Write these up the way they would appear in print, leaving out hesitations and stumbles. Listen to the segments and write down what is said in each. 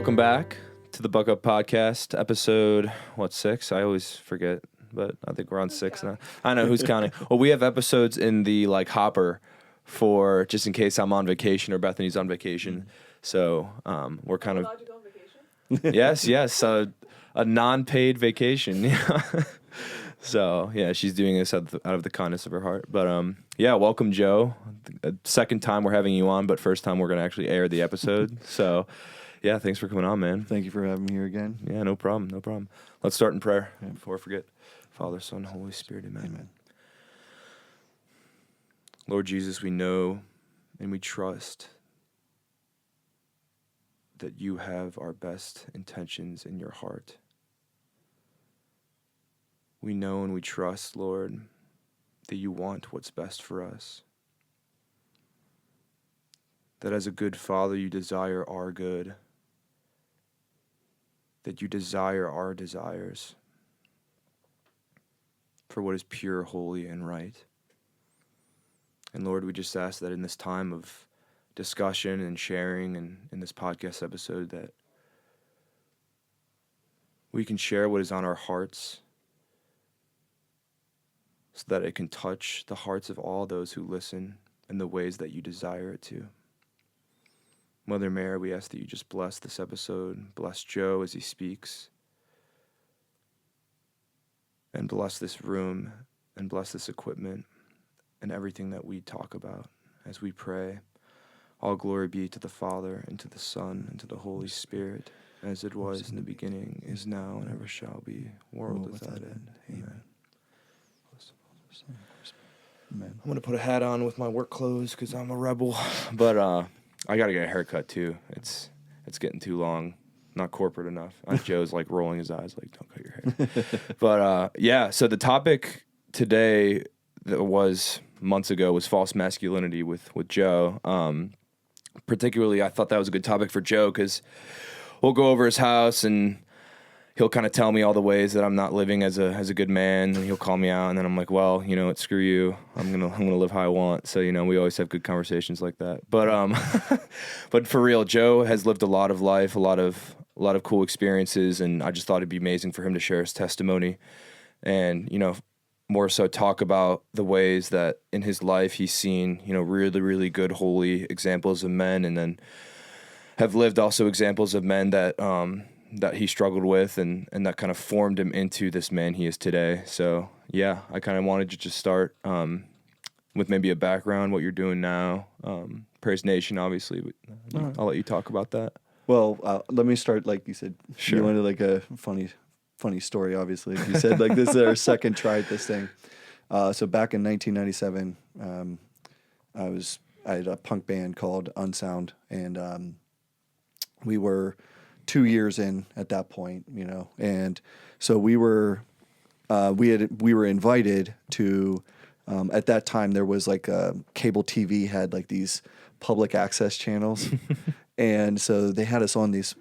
Welcome back to the Buck Up Podcast, episode, 6? I always forget, but I think we're on 6 now. I know who's counting. Well, we have episodes in the hopper for just in case I'm on vacation or Bethany's on vacation. So we're kind of... allowed to go on vacation? Yes. A non-paid vacation. So, yeah, she's doing this out of the kindness of her heart. But, welcome, Joe. Second time we're having you on, but first time we're going to actually air the episode. So, yeah, thanks for coming on, man. Thank you for having me here again. Yeah, no problem. Let's start in prayer before I forget. Father, Son, Holy Spirit, amen. Lord Jesus, we know and we trust that you have our best intentions in your heart. We know and we trust, Lord, that you want what's best for us. That as a good Father, you desire our good. That you desire our desires for what is pure, holy, and right. And Lord, we just ask that in this time of discussion and sharing and in this podcast episode that we can share what is on our hearts so that it can touch the hearts of all those who listen in the ways that you desire it to. Mother Mary, we ask that you just bless this episode, bless Joe as he speaks, and bless this room, and bless this equipment, and everything that we talk about as we pray. All glory be to the Father, and to the Son, and to the Holy Spirit, as it was in the beginning, is now, and ever shall be, world without end. Amen. I'm going to put a hat on with my work clothes because I'm a rebel, but I got to get a haircut too. It's getting too long, not corporate enough. Joe's rolling his eyes don't cut your hair. But so the topic today that was months ago was false masculinity with Joe. Particularly, I thought that was a good topic for Joe because we'll go over his house and he'll kind of tell me all the ways that I'm not living as a good man, and he'll call me out, and then I'm like, well, screw you. I'm gonna live how I want. So we always have good conversations like that. But but for real, Joe has lived a lot of life, a lot of cool experiences, and I just thought it'd be amazing for him to share his testimony, and more so talk about the ways that in his life he's seen really, really good, holy examples of men, and then have lived also examples of men that he struggled with and that kind of formed him into this man he is today. So, yeah, I kind of wanted to just start with maybe a background, what you're doing now. Praise Nation, obviously. But I'll let you talk about that. Well, let me start, like you said. Sure. You wanted a funny story, obviously. You said, this is our second try at this thing. So back in 1997, I had a punk band called Unsound, and we were 2 years in at that point, and so we were invited to, at that time there was cable TV had these public access channels, and so they had us on this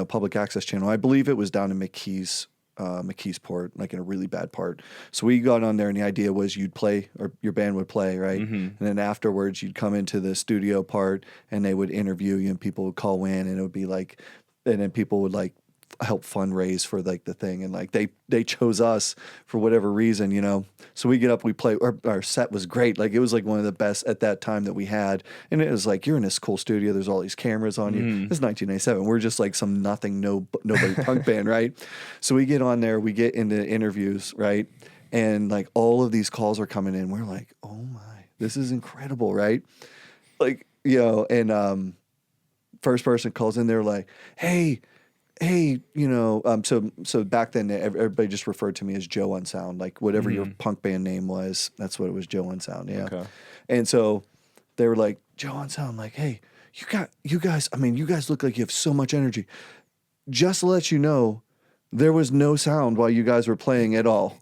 public access channel. I believe it was down in McKeesport, in a really bad part. So we got on there, and the idea was you'd play, or your band would play, right? Mm-hmm. And then afterwards, you'd come into the studio part, and they would interview you, and people would call in, and it would be and then people would help fundraise for the thing, and they chose us for whatever reason, So we get up, we play. Our set was great. It was one of the best at that time that we had, and it was you're in this cool studio. There's all these cameras on you. This is 1997. We're just some nobody punk band, right? So we get on there, we get into interviews, right, and all of these calls are coming in. We're like, oh my, this is incredible, right? And first person calls in, they're like, hey, so back then everybody just referred to me as Joe Unsound, whatever your punk band name was, that's what it was, Joe Unsound, yeah. Okay. And so they were like, Joe Unsound, hey, you guys look like you have so much energy. Just to let you know, there was no sound while you guys were playing at all.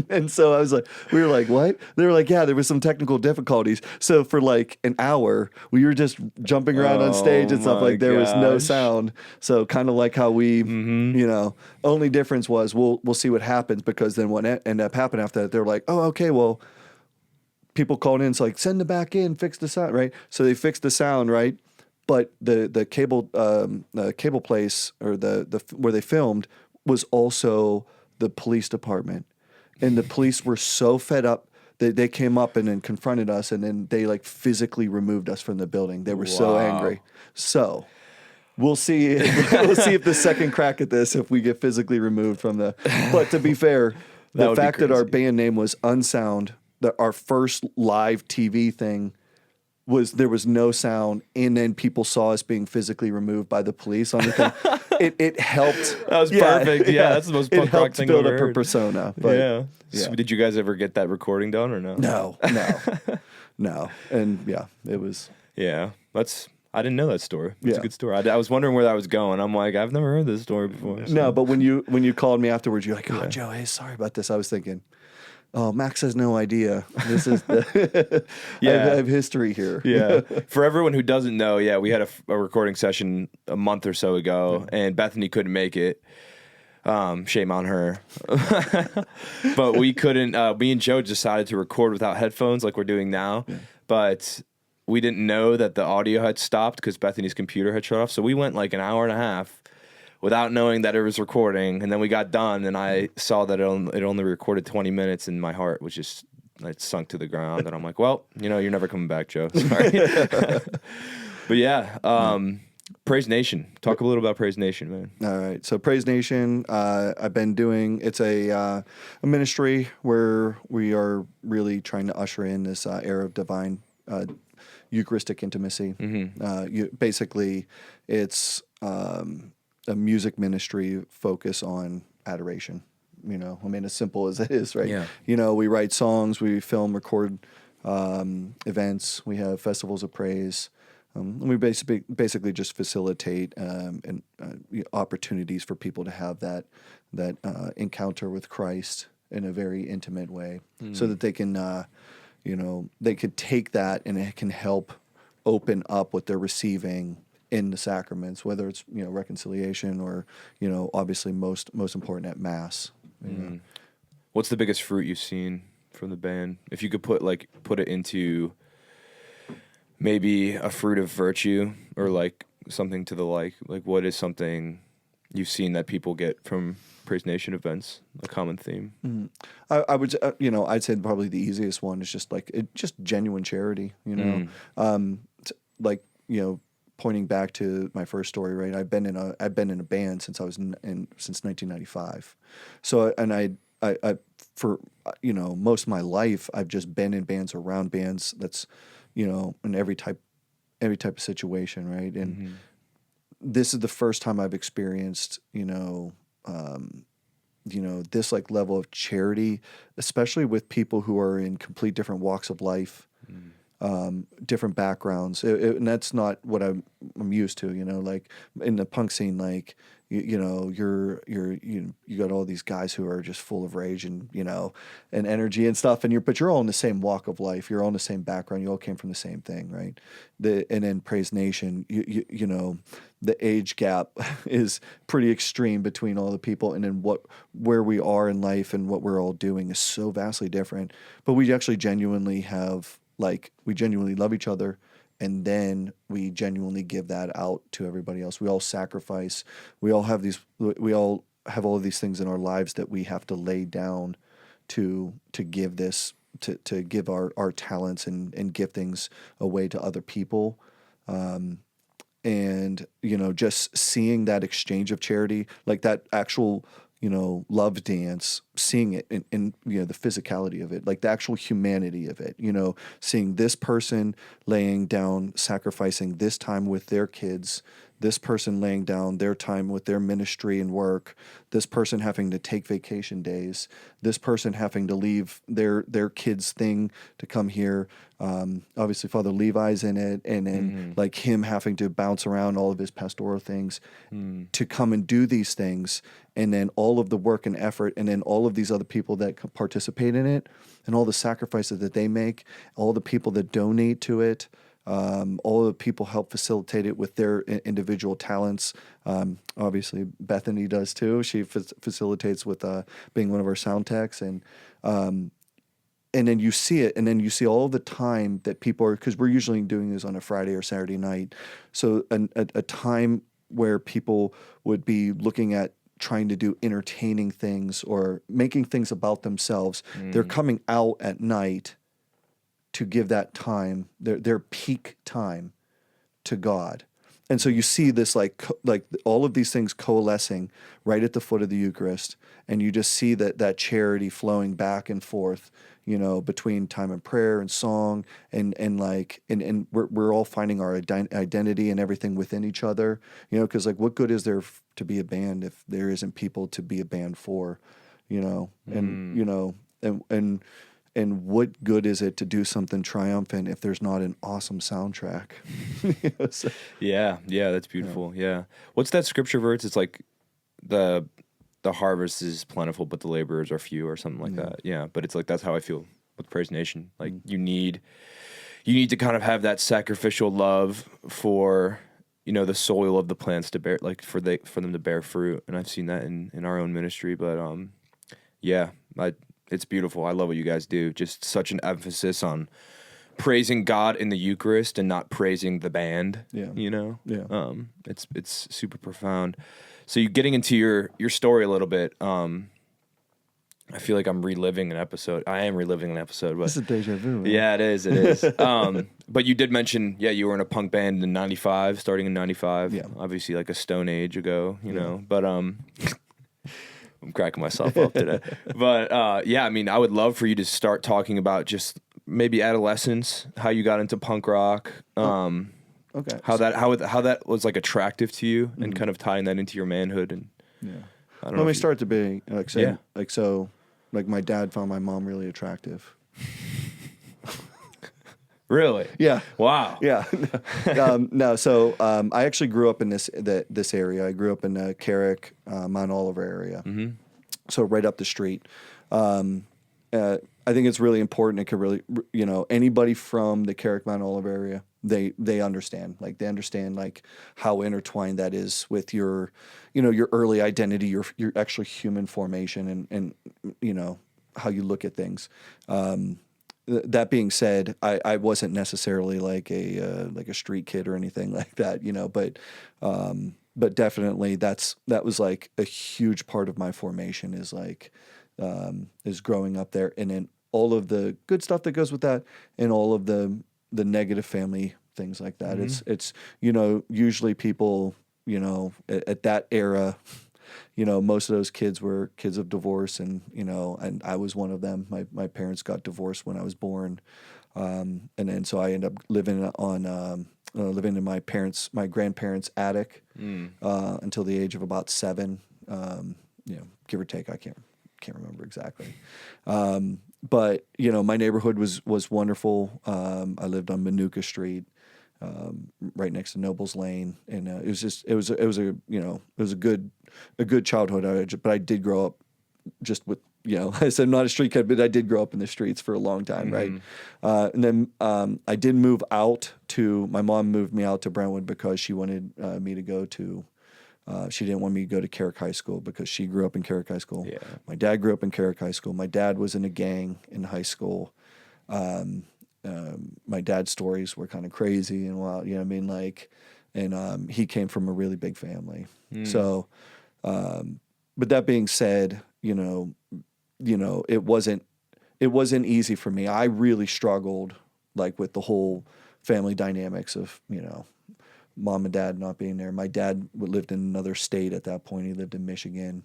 And so I was we were like, what? They were like, yeah, there was some technical difficulties. So for an hour, we were just jumping around on stage and stuff. There was no sound. So kind of how we, only difference was we'll see what happens, because then what ended up happening after that, they were like, oh, okay, well, people called in, it's like, send it back in, fix the sound, right? So they fixed the sound, right? But the cable place, or the where they filmed, was also the police department, and the police were so fed up that they came up and then confronted us, and then they like physically removed us from the building. They were so angry. So we'll see. We'll see if the second crack at this, if we get physically removed from the. But to be fair, the fact that our band name was Unsound, that our first live TV thing was, there was no sound, and then people saw us being physically removed by the police on the thing. It helped. That was perfect. Yeah, that's the most punk rock thing I've build ever up a heard. persona. But Yeah. So did you guys ever get that recording done or no? No. And yeah, it was. Yeah, I didn't know that story. It's Yeah. a good story. I was wondering where that was going. I'm like, I've never heard this story before. So. No, but when you called me afterwards, you're like, oh, Joe, hey, sorry about this. I was thinking, oh, Max has no idea. This is the I have history here. Yeah. For everyone who doesn't know, yeah, we had a recording session a month or so ago, and Bethany couldn't make it. Shame on her. But we couldn't. Me and Joe decided to record without headphones, like we're doing now. Yeah. But we didn't know that the audio had stopped because Bethany's computer had shut off. So we went like an hour and a half without knowing that it was recording. And then we got done, and I saw that it only recorded 20 minutes, and my heart was just, it sunk to the ground. And I'm like, well, you're never coming back, Joe. Sorry. But yeah, Praise Nation. Talk a little about Praise Nation, man. All right. So Praise Nation, I've been doing, it's a ministry where we are really trying to usher in this era of divine Eucharistic intimacy. Mm-hmm. Basically, it's a music ministry focus on adoration. As simple as it is, right? Yeah. We write songs, we film, record events, we have festivals of praise. And we basically just facilitate opportunities for people to have that encounter with Christ in a very intimate way, so that they can, they could take that and it can help open up what they're receiving in the sacraments, whether it's reconciliation or obviously most important at Mass. What's the biggest fruit you've seen from the band? If you could put it into maybe a fruit of virtue, or like something to the like what is something you've seen that people get from Praise Nation events, a common theme? I would, I'd say probably the easiest one is just just genuine charity, pointing back to my first story, right? I've been in a band since I was since 1995. So, and I for most of my life, I've just been in bands, around bands. That's, in every type of situation, right? And this is the first time I've experienced, this level of charity, especially with people who are in complete different walks of life, different backgrounds, and that's not what I'm used to. Like in the punk scene, you got all these guys who are just full of rage and and energy and stuff, but you're all in the same walk of life. You're all in the same background. You all came from the same thing, right? And then Praise Nation, the age gap is pretty extreme between all the people, and then where we are in life and what we're all doing is so vastly different. But we actually genuinely have we genuinely love each other. And then we genuinely give that out to everybody else. We all sacrifice. We all have all of these things in our lives that we have to lay down to give this, to give our talents and giftings away to other people. And just seeing that exchange of charity, like that actual love dance, seeing it in the physicality of it, like the actual humanity of it, seeing this person laying down, sacrificing this time with their kids, this person laying down their time with their ministry and work, this person having to take vacation days, this person having to leave their kids' thing to come here. Obviously Father Levi's in it, and then him having to bounce around all of his pastoral things to come and do these things, and then all of the work and effort, and then all of these other people that participate in it, and all the sacrifices that they make, all the people that donate to it, all the people help facilitate it with their individual talents. Obviously Bethany does too. She facilitates with being one of our sound techs, and and then you see it, and then you see all the time that people are, because we're usually doing this on a Friday or Saturday night. So a time where people would be looking at trying to do entertaining things or making things about themselves. They're coming out at night to give that time, their peak time to God. And so you see this like all of these things coalescing right at the foot of the Eucharist, and you just see that charity flowing back and forth, between time of prayer and song, and we're all finding our identity and everything within each other, because like what good is there to be a band if there isn't people to be a band for, and what good is it to do something triumphant if there's not an awesome soundtrack? So, Yeah, that's beautiful. Yeah. What's that scripture verse? It's like the harvest is plentiful, but the laborers are few, or something like that. Yeah, but it's like that's how I feel with Praise Nation. Like you need to kind of have that sacrificial love for the soil of the plants to bear, like for them to bear fruit. And I've seen that in our own ministry. But it's beautiful. I love what you guys do. Just such an emphasis on praising God in the Eucharist and not praising the band. Yeah. Yeah. It's super profound. So you getting into your story a little bit. I feel like I'm reliving an episode. I am reliving an episode, but this is deja vu. Man. Yeah, it is. But you did mention, you were in a punk band in '95, starting in '95. Yeah. Obviously, like a stone age ago, know. But I'm cracking myself up today. But I mean, I would love for you to start talking about just maybe adolescence, how you got into punk rock. Okay. How that was like attractive to you, and kind of tying that into your manhood. And let me start at the beginning. Like my dad found my mom really attractive. Really? Yeah. Wow. Yeah. No. So I actually grew up in this area. I grew up in the Carrick, Mount Oliver area. Mm-hmm. So right up the street. I think it's really important. It could really, anybody from the Carrick, Mount Oliver area, they understand. Like they understand like how intertwined that is with your early identity, your actual human formation, and how you look at things. That being said, I wasn't necessarily like a street kid or anything like that, but definitely that was like a huge part of my formation is growing up there, and then all of the good stuff that goes with that, and all of the negative family things like that. Mm-hmm. It's usually people at that era. Most of those kids were kids of divorce, and I was one of them. My parents got divorced when I was born, and then so I ended up living in my grandparents' attic until the age of about 7, give or take. I can't remember exactly, but my neighborhood was wonderful. I lived on Manuka Street. Right next to Nobles Lane, and it was a good childhood. But I did grow up just with I said I'm not a street kid, but I did grow up in the streets for a long time, mm-hmm. Right? And then I did move out to. My mom moved me out to Brentwood because she wanted me to go to. She didn't want me to go to Carrick High School because she grew up in Carrick High School. Yeah. My dad grew up in Carrick High School. My dad was in a gang in high school. My dad's stories were kind of crazy and wild, and he came from a really big family. So, but that being said, it wasn't easy for me. I really struggled like with the whole family dynamics of, mom and dad not being there. My dad lived in another state at that point. He lived in Michigan.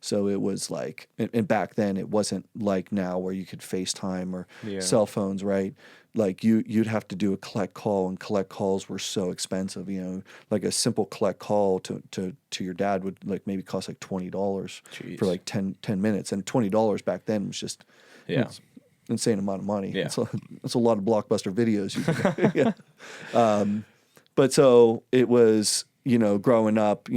So it was like, and back then it wasn't like now where you could FaceTime or cell phones, right? Like you'd have to do a collect call, and collect calls were so expensive. Like a simple collect call to your dad would like maybe cost like $20 for like 10 minutes, and $20 back then was just insane amount of money. Yeah, that's a lot of Blockbuster videos. But so it was. Growing up,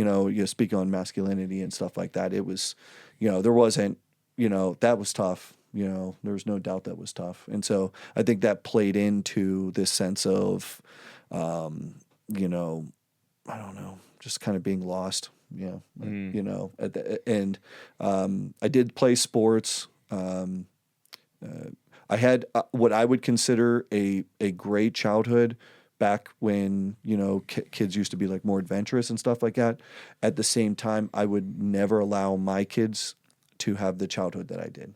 speak on masculinity and stuff like that. It was, there wasn't, that was tough. There was no doubt that was tough. And so I think that played into this sense of, I don't know, just kind of being lost, at the end. I did play sports. I had what I would consider a great childhood back when, kids used to be like more adventurous and stuff like that. At the same time, I would never allow my kids to have the childhood that I did.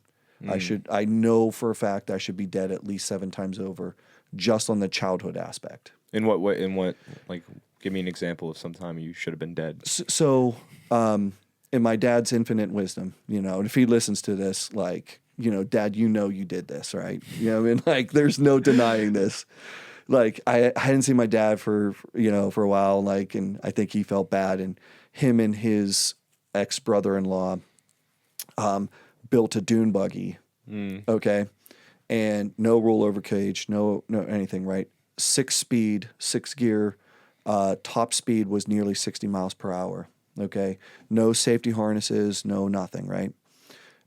I know for a fact I should be dead at least 7 times over just on the childhood aspect. In what way? Like, give me an example of some time you should have been dead. So, in my dad's infinite wisdom, and if he listens to this, like, Dad, you did this, right? Like, there's no denying this. Like, I hadn't seen my dad for a while, like, and I think he felt bad, and him and his ex-brother-in-law built a dune buggy, okay, and no rollover cage, no anything, right? 6-speed, 6-gear, top speed was nearly 60 miles per hour, okay? No safety harnesses, no nothing, right?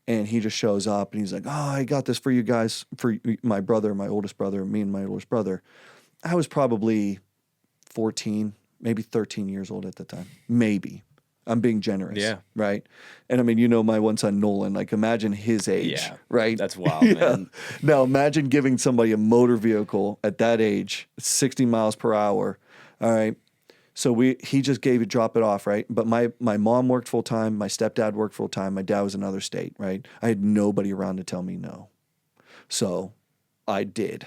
And he just shows up and he's like, "Oh, I got this for you guys, for my brother, my oldest brother, me and my oldest brother." I was probably 14, maybe 13 years old at the time. Maybe. I'm being generous. Yeah. Right? And I mean, my one son, Nolan, like, imagine his age. Yeah. Right? That's wild, man. Now, imagine giving somebody a motor vehicle at that age, 60 miles per hour. All right. So he just drop it off, right? But my mom worked full time, my stepdad worked full time, my dad was in another state, right? I had nobody around to tell me no. So I did.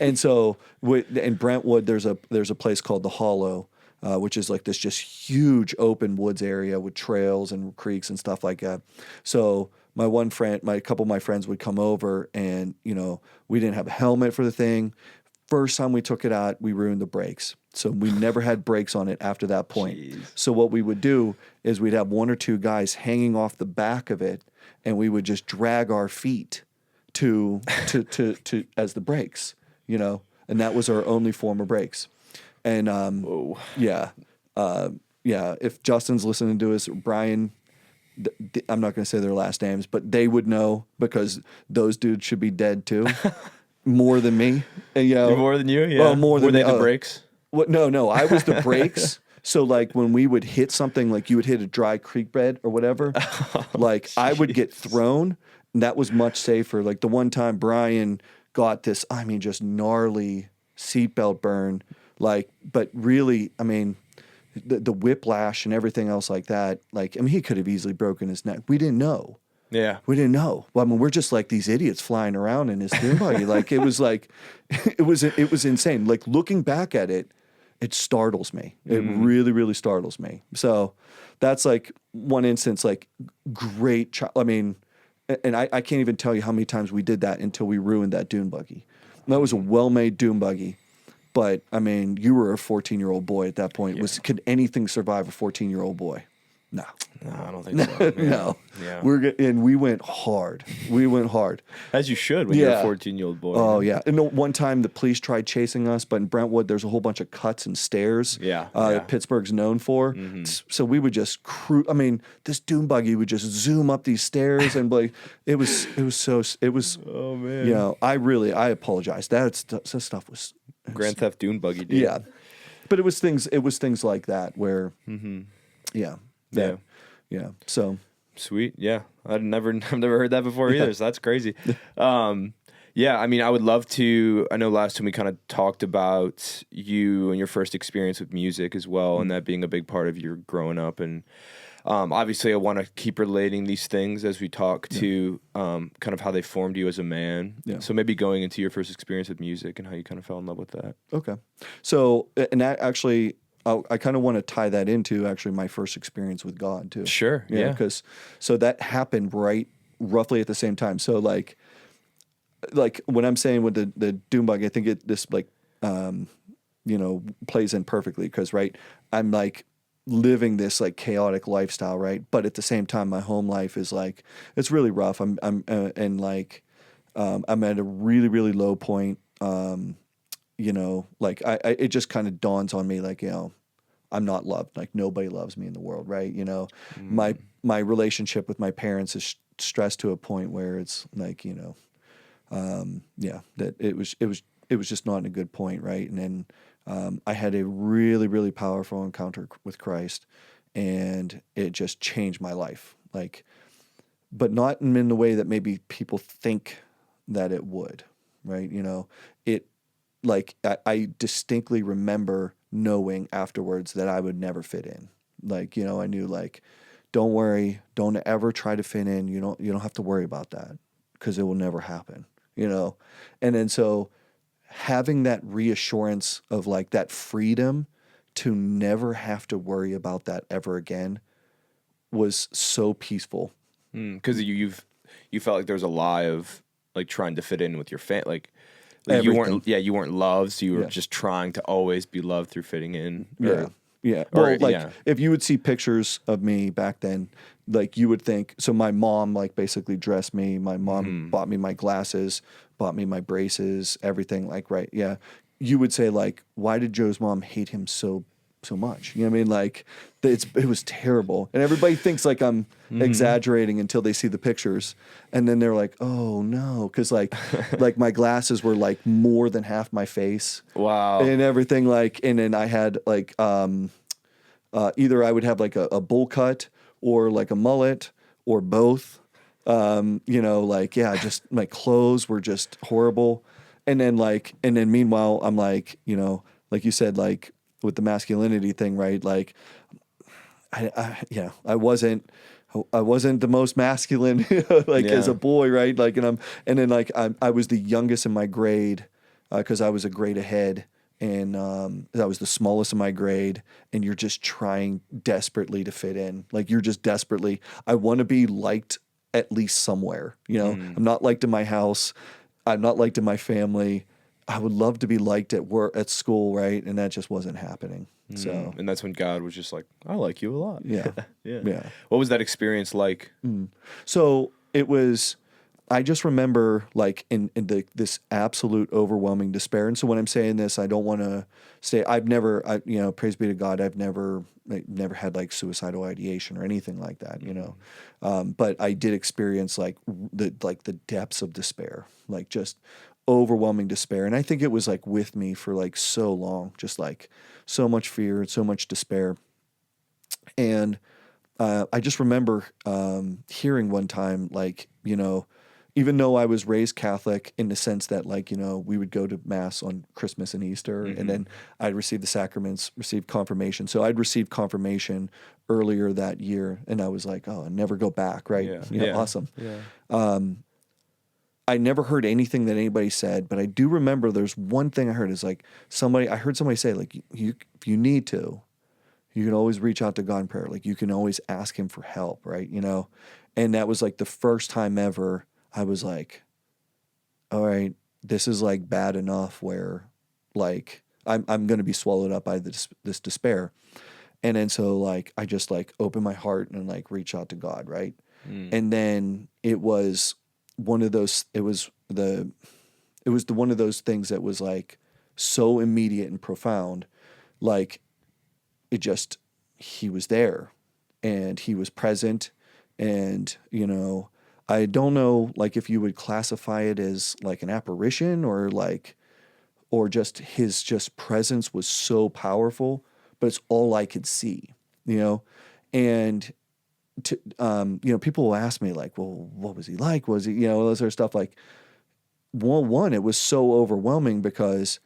And so in Brentwood, there's a place called the Hollow, which is like this just huge open woods area with trails and creeks and stuff like that. So a couple of my friends would come over, and we didn't have a helmet for the thing. First time we took it out, we ruined the brakes. So we never had brakes on it after that point. Jeez. So what we would do is we'd have 1 or 2 guys hanging off the back of it, and we would just drag our feet to as the brakes, and that was our only form of brakes. And yeah. If Justin's listening to us, Brian, I'm not going to say their last names, but they would know, because those dudes should be dead too. More than me, and More than you, yeah. Well, more than Were they me. the brakes? What? No, I was the brakes. So like when we would hit something, like you would hit a dry creek bed or whatever, like I would get thrown, and that was much safer. Like the one time Brian got this, I mean, just gnarly seatbelt burn, like, but really, I mean, the whiplash and everything else like that, like, I mean, he could have easily broken his neck. We didn't know. Yeah. We didn't know. Well, I mean, we're just like these idiots flying around in his dune buggy. Like, it was insane. Like, looking back at it, it startles me. It really, really startles me. So that's like one instance, like great. I mean, and I can't even tell you how many times we did that until we ruined that dune buggy. And that was a well-made dune buggy. But I mean, you were a 14-year-old boy at that point. Yeah. Could anything survive a 14-year-old boy? No. No, I don't think so. Man. No. Yeah. We went hard. We went hard. As you should when you're a 14-year-old boy. Oh, yeah. And one time the police tried chasing us, but in Brentwood, there's a whole bunch of cuts and stairs. Yeah. That Pittsburgh's known for. So we would just I mean, this dune buggy would just zoom up these stairs, and like, it was, Oh, man. I apologize. That stuff was Grand Theft Dune buggy, dude. Yeah. But it was things like that where, yeah. Yeah. So Sweet. Yeah. I've never heard that before either. So that's crazy. Yeah. I mean, I would love to. I know last time we kind of talked about you and your first experience with music as well, and that being a big part of your growing up. And obviously, I want to keep relating these things as we talk to kind of how they formed you as a man. Yeah. So maybe going into your first experience with music and how you kind of fell in love with that. Okay. So, and that actually, I kind of want to tie that into actually my first experience with God too. Sure. Yeah. Because so that happened roughly at the same time. So like when I'm saying with the dune buggy, I think this plays in perfectly because I'm like living this like chaotic lifestyle, right? But at the same time, my home life is like it's really rough. I'm at a really, really low point. It just kind of dawns on me like, I'm not loved. Like nobody loves me in the world, right? My relationship with my parents is stressed to a point where it's like, that it was just not in a good point, right? And then I had a really, really powerful encounter with Christ, and it just changed my life. Like, but not in the way that maybe people think that it would, right? You know, it like I distinctly remember knowing afterwards that I would never fit in. Like, you know, I knew like, don't worry, don't ever try to fit in. You don't have to worry about that because it will never happen, you know? And then so having that reassurance of like that freedom to never have to worry about that ever again was so peaceful. Because you felt like there was a lie of like trying to fit in with your Everything. you weren't loved, so you were Yeah. just trying to always be loved through fitting in. Yeah. Yeah. Or, Well, like yeah. if you would see pictures of me back then, like you would think, so my mom like basically dressed me. My mom bought me my glasses, bought me my braces, everything like, right. Yeah. You would say like, why did Joe's mom hate him so much? You know what I mean? Like it was terrible. And everybody thinks like I'm exaggerating until they see the pictures. And then they're like, oh no. Cause like my glasses were like more than half my face. Wow. And everything like, and then I had like, either I would have like a bowl cut or like a mullet or both. You know, like, yeah, just my clothes were just horrible. And then meanwhile, I'm like, you know, like you said, like with the masculinity thing, right? Like, I wasn't the most masculine, like as a boy, right? Like, and then like, I was the youngest in my grade, cause I was a grade ahead. And I was the smallest in my grade, and you're just trying desperately to fit in. Like you're just desperately, I want to be liked at least somewhere. You know, I'm not liked in my house. I'm not liked in my family. I would love to be liked at work, at school, right? And that just wasn't happening. So, And that's when God was just like, I like you a lot. yeah, Yeah. yeah. What was that experience like? So it was, I just remember like in this absolute overwhelming despair. And so when I'm saying this, I don't want to say you know, praise be to God, I've never had like suicidal ideation or anything like that, you know. But I did experience like the depths of despair, like just overwhelming despair. And I think it was like with me for like so long, just like so much fear and so much despair. And I just remember hearing one time, like, you know, even though I was raised Catholic in the sense that, like, you know, we would go to Mass on Christmas and Easter, and then I'd receive the sacraments, receive confirmation. So I'd received confirmation earlier that year, and I was like, oh, I'll never go back, right? Yeah. You know, Yeah. awesome. Yeah. I never heard anything that anybody said, but I do remember there's one thing I heard is like I heard somebody say, like, if you need to, you can always reach out to God in prayer. Like you can always ask him for help, right? You know? And that was like the first time ever I was like, all right, this is like bad enough where like I'm going to be swallowed up by this despair. And then so like I just like open my heart and like reach out to God, right? And then it was one of those one of those things that was like so immediate and profound. Like he was there and he was present. And, you know, I don't know, like, if you would classify it as like an apparition or just his presence was so powerful, but it's all I could see, you know? And, you know, people will ask me like, well, what was he like? Was he, you know, those sort of stuff. Like, one, it was so overwhelming because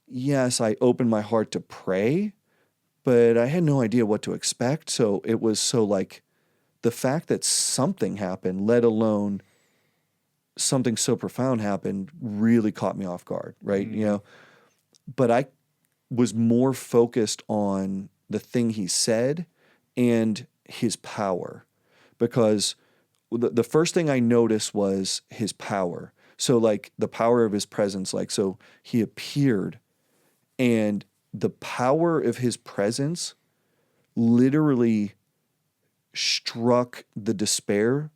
yes, I opened my heart to pray, but I had no idea what to expect. So it was so like the fact that something happened, let alone something so profound happened, really caught me off guard, right? You know, but I was more focused on the thing he said and his power, because the first thing I noticed was his power. So like the power of his presence, like, so he appeared and the power of his presence literally struck the despair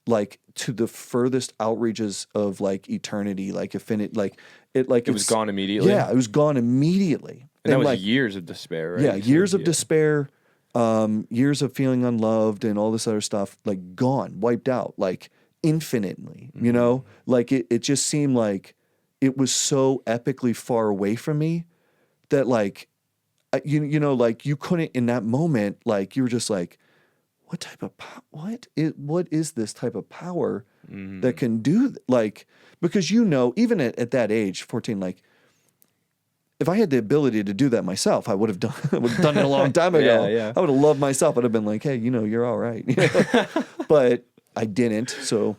like to the furthest outreaches of like eternity, like infinite, like It was gone immediately. Yeah, it was gone immediately. And that was like, years of despair, right? yeah, You years said? of despair, years of feeling unloved and all this other stuff, like gone, wiped out, like infinitely, you know, like it just seemed like it was so epically far away from me that like, you know, like you couldn't in that moment, like you were just like, what is this type of power that can do like, because even at that age, 14, like if I had the ability to do that myself, I would have done it a long time ago. Yeah. I would have loved myself. I'd have been like, hey, you're all right. But I didn't. So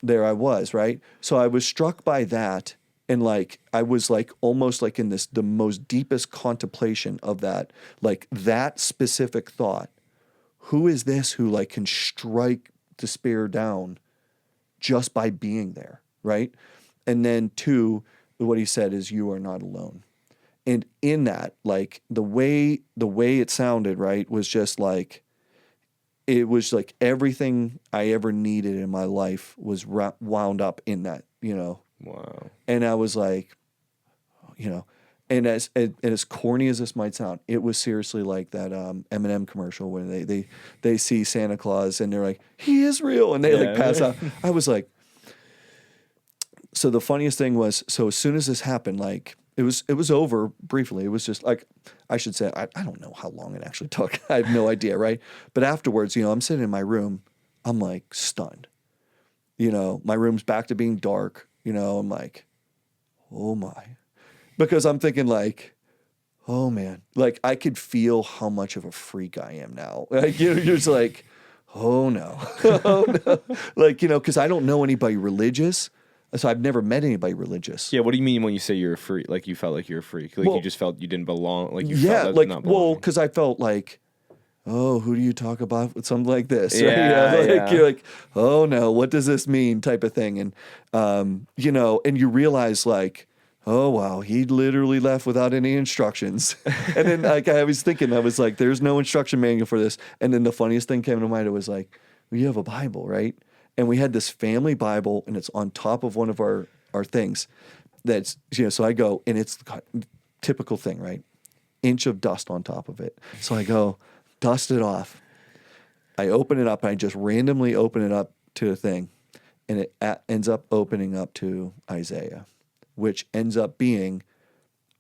there I was, right? So I was struck by that. And like, I was like almost like in the most deepest contemplation of that, like that specific thought. Who is this who like can strike despair down just by being there, right? And then 2, what he said is, you are not alone. And in that, like the way it sounded, right, was just like, it was like everything I ever needed in my life was wound up in that, Wow. And I was like, and as corny as this might sound, it was seriously like that M&M commercial when they see Santa Claus and they're like, he is real, and they like pass out. I was like, so the funniest thing was, so as soon as this happened, like it was over briefly. It was just like, I should say, I don't know how long it actually took. I have no idea, right? But afterwards, I'm sitting in my room, I'm like stunned. My room's back to being dark. I'm like, oh my. Because I'm thinking like, oh man, like I could feel how much of a freak I am now. Like, you're just like, oh no. Oh no. Like, because I don't know anybody religious. So I've never met anybody religious. Yeah, what do you mean when you say you're a freak? Like you felt like you're a freak? Like you just felt you didn't belong? Like you felt like, not belonging? because I felt like, oh, who do you talk about with something like this? Yeah, Like you're like, oh no, what does this mean? Type of thing. And, and you realize like, oh wow, he literally left without any instructions. And then like I was thinking, I was like, there's no instruction manual for this. And then the funniest thing came to mind, it was like, well, you have a Bible, right? And we had this family Bible, and it's on top of one of our things. That's, so I go, and it's typical thing, right? Inch of dust on top of it. So I go, dust it off. I open it up, and I just randomly open it up to a thing, and it ends up opening up to Isaiah, which ends up being,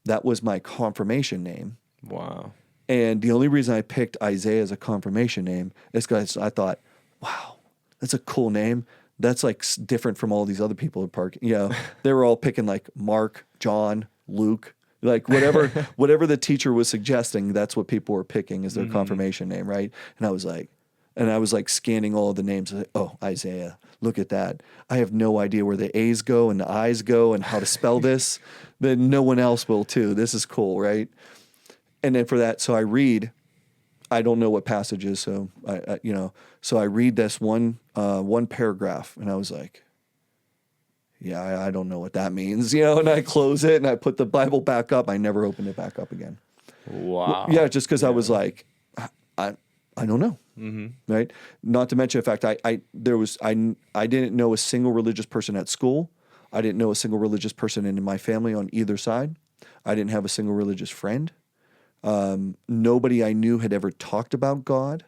that was my confirmation name. Wow. And the only reason I picked Isaiah as a confirmation name is because I thought, wow, that's a cool name. That's like different from all these other people at Park. They were all picking like Mark, John, Luke, like whatever the teacher was suggesting. That's what people were picking as their confirmation name, right? And I was like scanning all of the names. Like, oh, Isaiah, look at that. I have no idea where the A's go and the I's go and how to spell this. Then no one else will too. This is cool, right? And then for that, so I read. I don't know what passage is, so so I read this one paragraph, and I was like, yeah, I don't know what that means, and I close it and I put the Bible back up. I never opened it back up again. Wow. Yeah, just because I was like, I don't know, right? Not to mention the fact I didn't know a single religious person at school. I didn't know a single religious person in my family on either side. I didn't have a single religious friend. Nobody I knew had ever talked about God.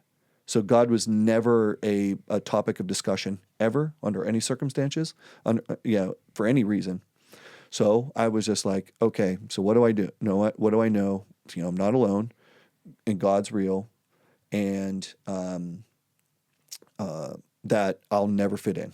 So God was never a topic of discussion ever under any circumstances, for any reason. So I was just like, okay, so what do I do? What do I know? I'm not alone, and God's real, and that I'll never fit in.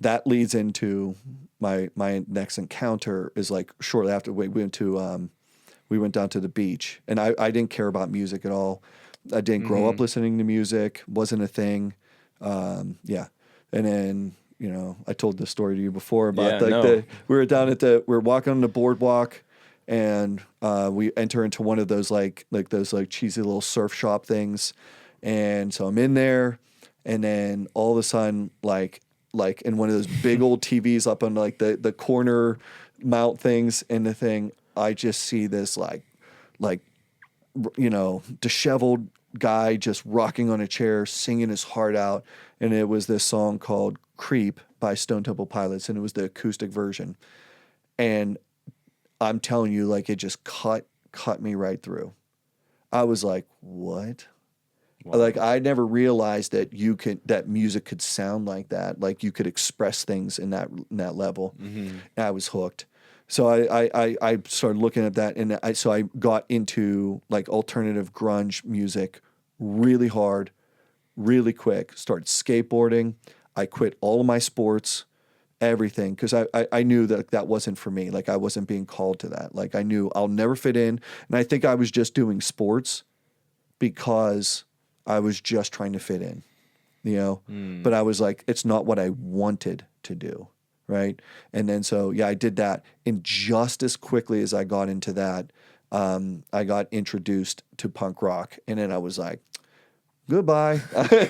That leads into my next encounter is like shortly after we went down to the beach, and I didn't care about music at all. I didn't grow up listening to music, wasn't a thing. And then I told this story to you before about we were walking on the boardwalk, and we enter into one of those those cheesy little surf shop things, and so I'm in there, and then all of a sudden like in one of those big old TVs up on like the corner mount things and the thing, I just see this disheveled guy just rocking on a chair, singing his heart out. And it was this song called Creep by Stone Temple Pilots. And it was the acoustic version. And I'm telling you, like, it just cut me right through. I was like, what? Wow. Like, I never realized that that music could sound like that. Like you could express things in that level. And I was hooked. So I started looking at that, and so I got into like alternative grunge music really hard, really quick. Started skateboarding. I quit all of my sports, everything, because I knew that wasn't for me. Like I wasn't being called to that. Like I knew I'll never fit in. And I think I was just doing sports because I was just trying to fit in, you know? But I was like, it's not what I wanted to do. Right. And then so, yeah, I did that. And just as quickly as I got into that, I got introduced to punk rock. And then I was like, goodbye.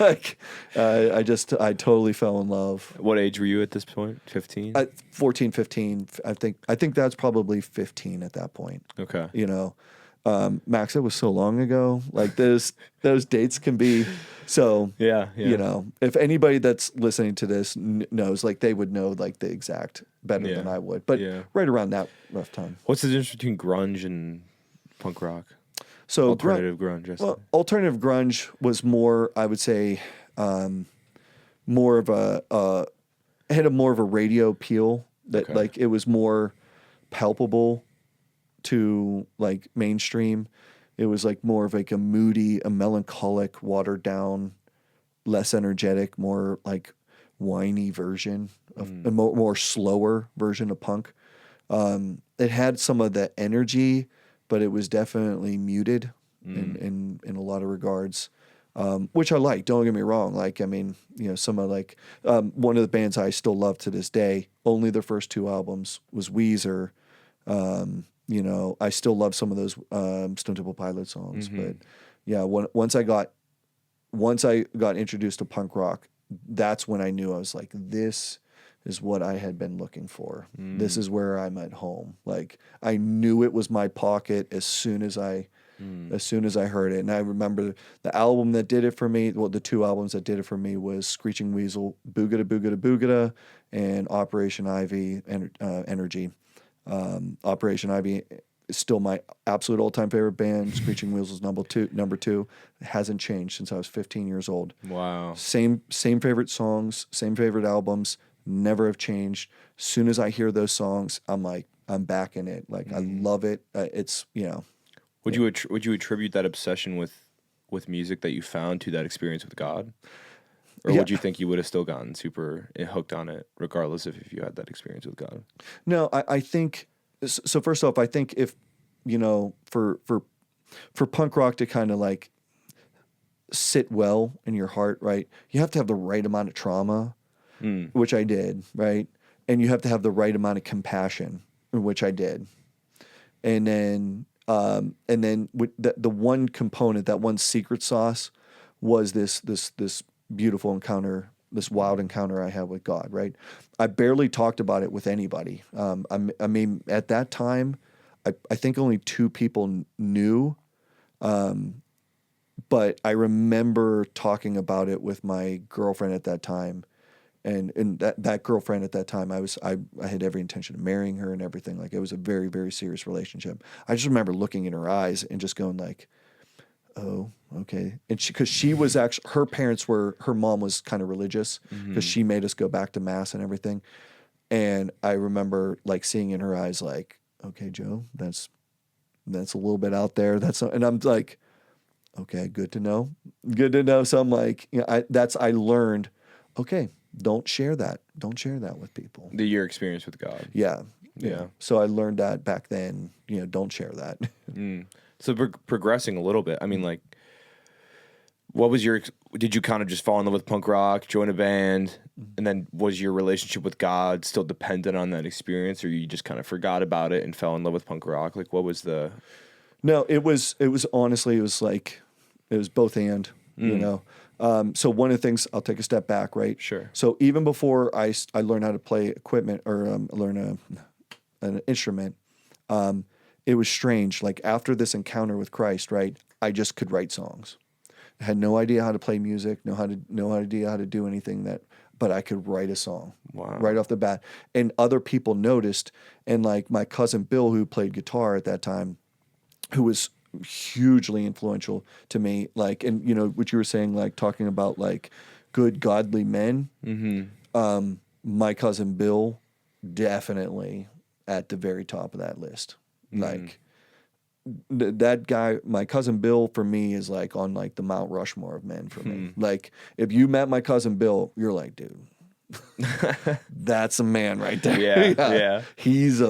Like, I totally fell in love. What age were you at this point? 15? At 14, 15, I think that's probably 15 at that point. Okay. You know, Max, it was so long ago. Like those dates can be so. Yeah. You know, if anybody that's listening to this knows, like they would know like the exact better than I would. But right around that rough time. What's the difference between grunge and punk rock? So alternative grunge. Well, alternative grunge was more, I would say, more of it had more of a radio appeal that like it was more palpable to like mainstream. It was like more of like a moody, a melancholic, watered down, less energetic, more like whiny version of a more slower version of punk. It had some of the energy, but it was definitely muted in a lot of regards, which I like. Don't get me wrong. Like, I mean, you know, some of like one of the bands I still love to this day. Only their first 2 albums was Weezer. You know, I still love some of those Stone Temple Pilots songs, but yeah, once I got introduced to punk rock, that's when I knew I was like, this is what I had been looking for. This is where I'm at home. Like I knew it was my pocket as soon as I heard it. And I remember the album that did it for me. Well, the 2 albums that did it for me was Screeching Weasel, Boogada Boogada Boogada, and Operation Ivy Energy. Operation Ivy is still my absolute all-time favorite band. Screeching Weasel's number two. It hasn't changed since I was 15 years old. Wow. Same favorite songs, same favorite albums, never have changed. As soon as I hear those songs, I'm like, I'm back in it. Like I love it. It's, you know. Would you attribute that obsession with music that you found to that experience with God? Or would you think you would have still gotten super hooked on it, regardless if you had that experience with God? No, I think so. First off, I think if you know, for punk rock to kind of like sit well in your heart, right? You have to have the right amount of trauma, which I did, right? And you have to have the right amount of compassion, which I did. And then with the one component, that one secret sauce, was this beautiful encounter, this wild encounter I had with God, right? I barely talked about it with anybody. I mean, at that time, I think only 2 people knew, but I remember talking about it with my girlfriend at that time, and that girlfriend at that time, I had every intention of marrying her and everything. Like it was a very, very serious relationship. I just remember looking in her eyes and just going like, oh, okay. And because she was actually, her mom was kind of religious because she made us go back to mass and everything. And I remember like seeing in her eyes, like, okay, Joe, that's a little bit out there. And I'm like, okay, good to know. Good to know. So I'm like, you know, I learned, okay, don't share that. Don't share that with people. Your experience with God. Yeah. So I learned that back then, you know, don't share that. So progressing a little bit, I mean, like, did you kind of just fall in love with punk rock, join a band, and then was your relationship with God still dependent on that experience, or you just kind of forgot about it and fell in love with punk rock? Like, what was the... No, it was honestly, it was like, it was both and, you know. So one of the things, I'll take a step back, right? Sure. So even before I learned how to play equipment or learn an instrument, it was strange. Like after this encounter with Christ, right, I just could write songs. I had no idea how to play music, no idea how to do anything but I could write a song right off the bat. And other people noticed, and like my cousin Bill, who played guitar at that time, who was hugely influential to me, like, and you know what you were saying, like talking about like good godly men. My cousin Bill, definitely at the very top of that list. Like that guy, my cousin Bill, for me is like on like the Mount Rushmore of men for me. Like if you met my cousin Bill, you're like, dude, that's a man right there. Yeah. He is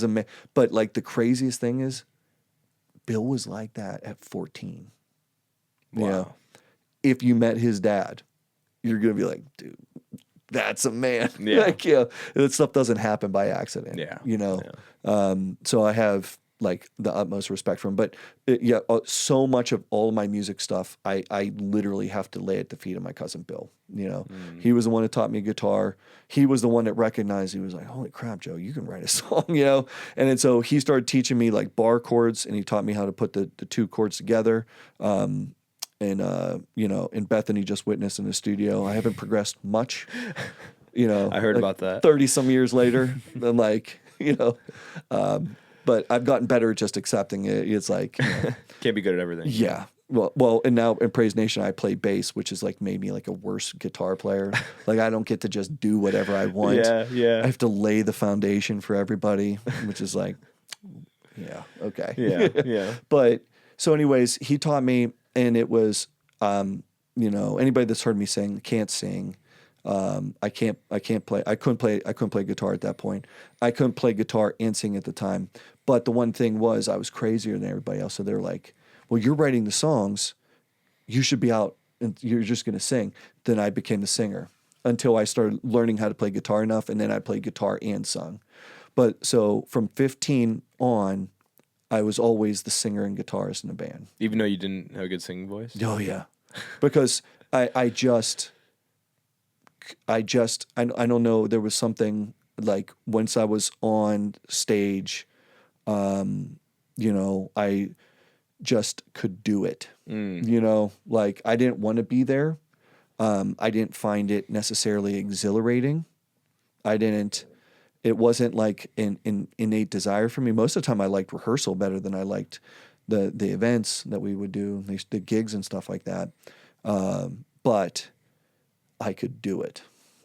a man. But like the craziest thing is Bill was like that at 14. Wow. You know, if you met his dad, you're gonna be like, dude, that's a man. Yeah. Like, that stuff doesn't happen by accident. Yeah. You know. Yeah. So I have like the utmost respect for him. But so much of all my music stuff, I literally have to lay at the feet of my cousin Bill. You know, he was the one that taught me guitar. He was the one that recognized, he was like, holy crap, Joe, you can write a song, you know? And then so he started teaching me like bar chords, and he taught me how to put the two chords together. And Bethany just witnessed in the studio, I haven't progressed much, you know. I heard like about that. 30 some years later, I'm like, you know, but I've gotten better at just accepting it. It's like, Can't be good at everything. yeah. Well, and now in Praise Nation, I play bass, which is like made me like a worse guitar player. Like I don't get to just do whatever I want. Yeah. I have to lay the foundation for everybody, which is like, yeah, okay. Yeah. But so anyways, he taught me, and it was, anybody that's heard me sing can't sing. I couldn't play guitar at that point. I couldn't play guitar and sing at the time. But the one thing was I was crazier than everybody else. So they're like, well, you're writing the songs. You should be out and you're just going to sing. Then I became the singer until I started learning how to play guitar enough. And then I played guitar and sung. But so from 15 on, I was always the singer and guitarist in the band. Even though you didn't have a good singing voice? Oh, yeah. Because I don't know, there was something like once I was on stage, I just could do it. You know, like I didn't want to be there. I didn't find it necessarily exhilarating. It wasn't like an innate desire for me. Most of the time I liked rehearsal better than I liked the events that we would do, the gigs and stuff like that. But I could do it.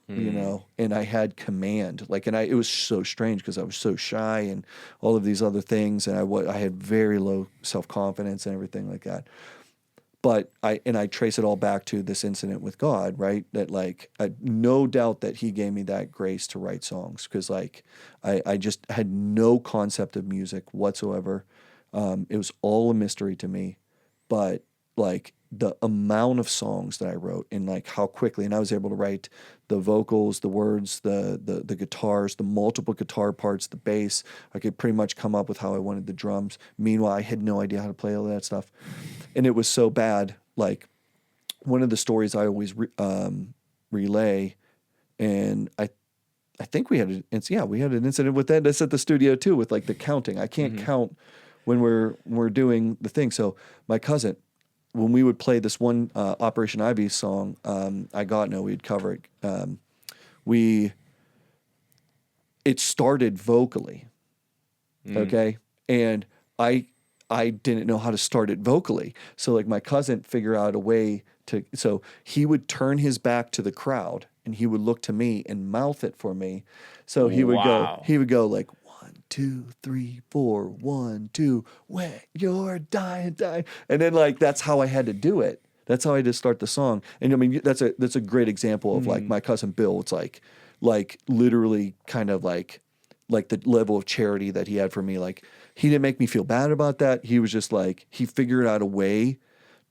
You know, and I had command, it was so strange because I was so shy and all of these other things. And I had very low self-confidence and everything like that. But I trace it all back to this incident with God, right? That like, no doubt that he gave me that grace to write songs. Cause like, I just had no concept of music whatsoever. It was all a mystery to me, but like the amount of songs that I wrote and like how quickly, and I was able to write the vocals, the words, the guitars, the multiple guitar parts, the bass. I could pretty much come up with how I wanted the drums. Meanwhile, I had no idea how to play all that stuff. And it was so bad. Like one of the stories I always relay, and I think we had an incident with that. That's at the studio too, with like the counting. I can't count when we're doing the thing. So my cousin, when we would play this one Operation Ivy song, I Got No, we'd cover it. It started vocally, okay, and I didn't know how to start it vocally. So like my cousin figured out a way to. So he would turn his back to the crowd and he would look to me and mouth it for me. So he would go like 1, 2, 3, 4, 1, 2, when you're dying. And then like, that's how I had to do it. That's how I had to start the song. And I mean, that's a great example of like my cousin Bill. It's like literally kind of like the level of charity that he had for me. Like he didn't make me feel bad about that. He was just like, he figured out a way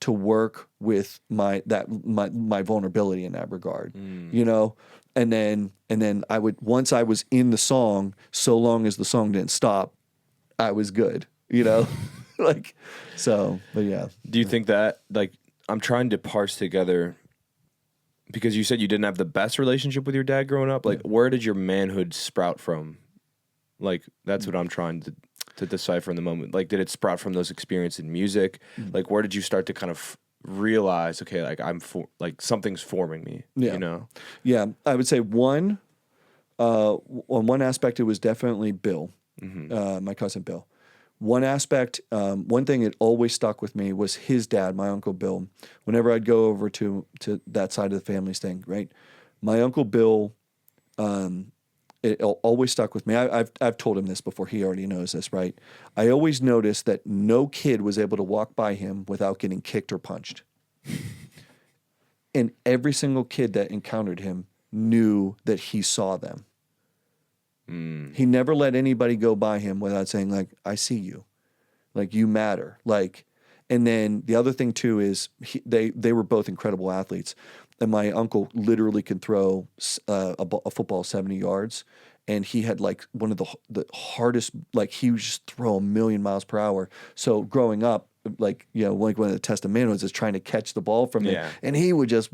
to work with my vulnerability in that regard, you know? And then I would, once I was in the song, so long as the song didn't stop, I was good, you know? Like, so, but yeah. Do you think that, like, I'm trying to parse together, because you said you didn't have the best relationship with your dad growing up. Like, where did your manhood sprout from? Like, that's what I'm trying to decipher in the moment. Like, did it sprout from those experiences in music? Like, where did you start to kind of realize, okay, like something's forming me, you know? Yeah, I would say on one aspect, it was definitely Bill, my cousin Bill. One aspect, one thing that always stuck with me was his dad, my Uncle Bill. Whenever I'd go over to that side of the family's thing, right? My Uncle Bill always stuck with me. I've told him this before. He already knows this, right? I always noticed that no kid was able to walk by him without getting kicked or punched. And every single kid that encountered him knew that he saw them. He never let anybody go by him without saying, like, I see you. Like, you matter. Like, and then the other thing too is they were both incredible athletes. And my uncle literally could throw a football 70 yards. And he had like one of the hardest, like he would just throw 1,000,000 miles per hour. So growing up, like, you know, like one of the testimonials is trying to catch the ball from him. And he would just,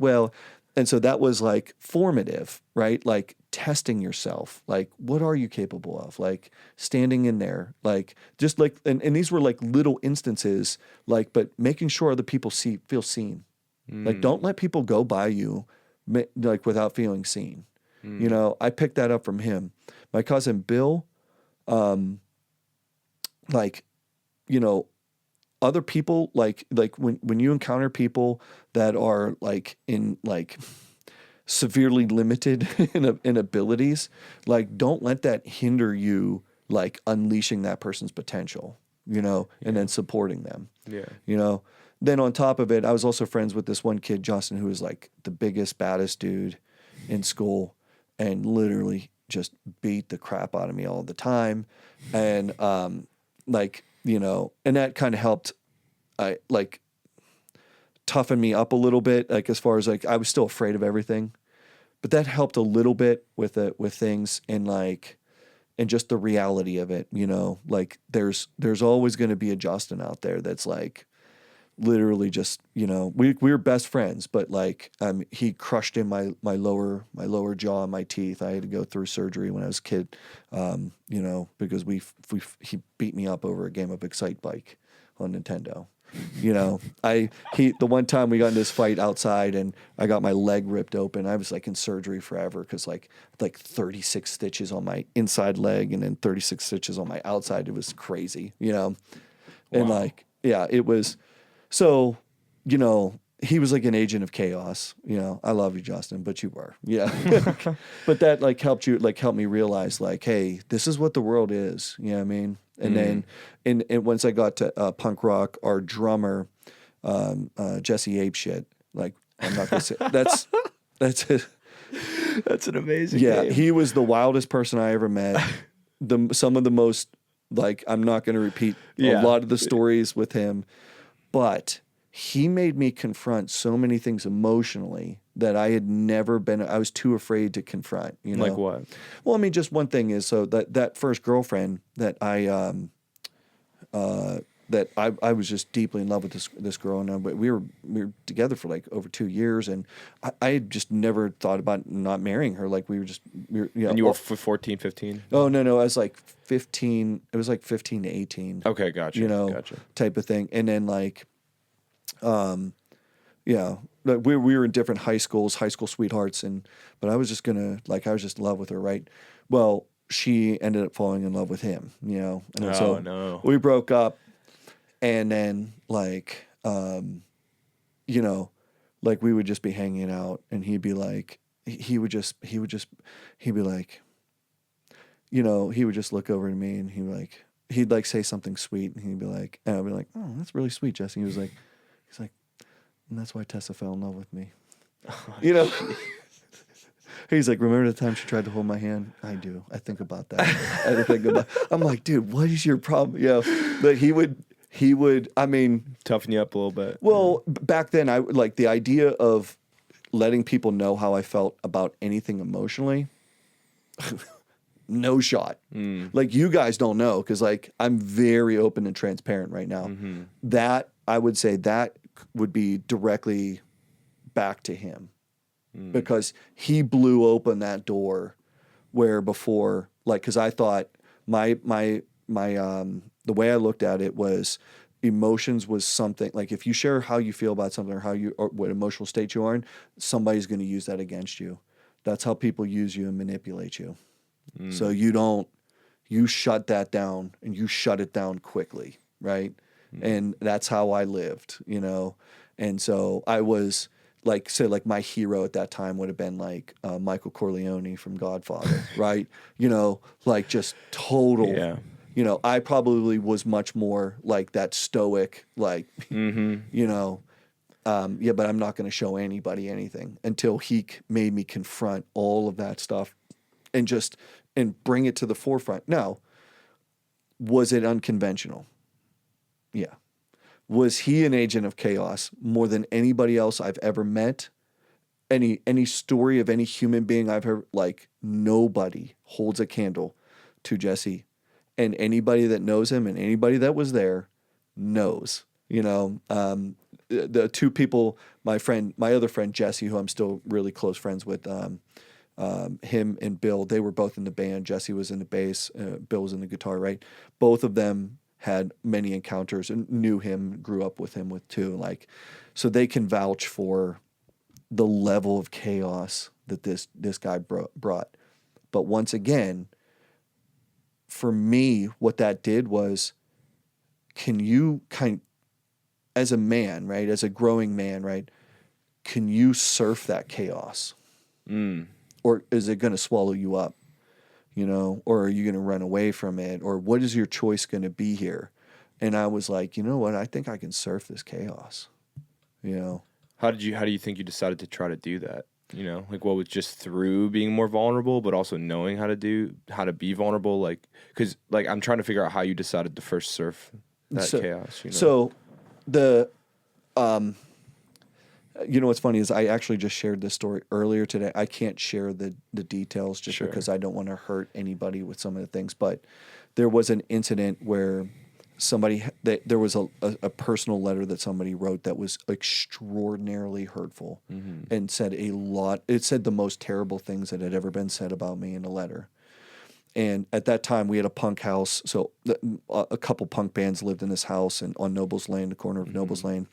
and so that was like formative, right? Like testing yourself. Like, what are you capable of? Like standing in there, like just like, and these were like little instances, like, but making sure other people feel seen. Like, don't let people go by you, like without feeling seen. You know, I picked that up from him. My cousin Bill, like, you know, other people, like when you encounter people that are like severely limited in abilities, like don't let that hinder you, like unleashing that person's potential, you know, and then supporting them. You know, then on top of it, I was also friends with this one kid, Justin, who was like the biggest, baddest dude in school and literally just beat the crap out of me all the time. And like, you know, and that kind of helped like toughen me up a little bit, like as far as like I was still afraid of everything. But that helped a little bit with things and like and just the reality of it, you know, like there's always going to be a Justin out there that's like literally just, you know, we were best friends, but like he crushed in my lower jaw and my teeth. I had to go through surgery when I was a kid, you know, because he beat me up over a game of Excite Bike on Nintendo. You know, the one time we got in this fight outside and I got my leg ripped open. I was like in surgery forever because like 36 stitches on my inside leg and then 36 stitches on my outside. It was crazy, you know, and like, yeah, it was. So, you know, he was like an agent of chaos. You know, I love you, Justin, but you were, yeah. But that like helped me realize like, hey, this is what the world is. You know what I mean? And then, and once I got to punk rock, our drummer, Jesse Apeshit, like I'm not gonna say that's it. That's an amazing name. name. He was the wildest person I ever met. Some of the most, like, I'm not going to repeat a lot of the stories with him, but he made me confront so many things emotionally that I had never been. I was too afraid to confront. You know, like what? Well, I mean, just one thing is so that first girlfriend that I was just deeply in love with this girl, and we were together for like over 2 years, and I had just never thought about not marrying her. Like we were you know. And you were 14, 15? Oh no, I was like 15. It was like 15 to 18. Okay, gotcha. You know, type of thing, and then like, yeah, like we were in different high school sweethearts, but I was just in love with her, right? Well, she ended up falling in love with him, you know, and so we broke up. And then like, you know, like we would just be hanging out and he'd be like, he'd be like, you know, he would just look over at me and he'd like say something sweet and he'd be like, and I'd be like, oh, that's really sweet, Jesse. He's like, and that's why Tessa fell in love with me. You know, he's like, remember the time she tried to hold my hand? I do. I think about that. I'm like, dude, what is your problem? You know, but he would, I mean, toughen you up a little bit. Well, back then I like the idea of letting people know how I felt about anything emotionally. No shot. Like you guys don't know because like I'm very open and transparent right now. That I would say that would be directly back to him because he blew open that door where before, like, because I thought my the way I looked at it was emotions was something like if you share how you feel about something or what emotional state you are in, somebody's going to use that against you. That's how people use you and manipulate you. So you shut that down and you shut it down quickly, right? And that's how I lived, you know? And so I was like say like my hero at that time would have been like Michael Corleone from Godfather, right? You know, like just total. Yeah. You know, I probably was much more like that stoic, like, you know, yeah, but I'm not going to show anybody anything until he made me confront all of that stuff and bring it to the forefront. Now, was it unconventional? Yeah. Was he an agent of chaos more than anybody else I've ever met? Any story of any human being I've heard, like nobody holds a candle to Jesse. And anybody that knows him and anybody that was there knows, you know, the two people, my other friend, Jesse, who I'm still really close friends with, him and Bill, they were both in the band. Jesse was in the bass, Bill was in the guitar, right? Both of them had many encounters and knew him, grew up with him with too. Like, so they can vouch for the level of chaos that this guy brought. But once again, for me, what that did was, can you as a man, right, as a growing man, right, can you surf that chaos? Or is it going to swallow you up, you know, or are you going to run away from it? Or what is your choice going to be here? And I was like, you know what, I think I can surf this chaos, you know. How do you think you decided to try to do that? You know, like what was just through being more vulnerable, but also knowing how to be vulnerable? Like, because like I'm trying to figure out how you decided to first surf that chaos. You know? So the, you know, what's funny is I actually just shared this story earlier today. I can't share the details just because I don't want to hurt anybody with some of the things. But there was an incident where there was a personal letter that somebody wrote that was extraordinarily hurtful and said a lot. It said the most terrible things that had ever been said about me in a letter. And at that time, we had a punk house. So a couple punk bands lived in this house and on Nobles Lane, the corner of Nobles Lane.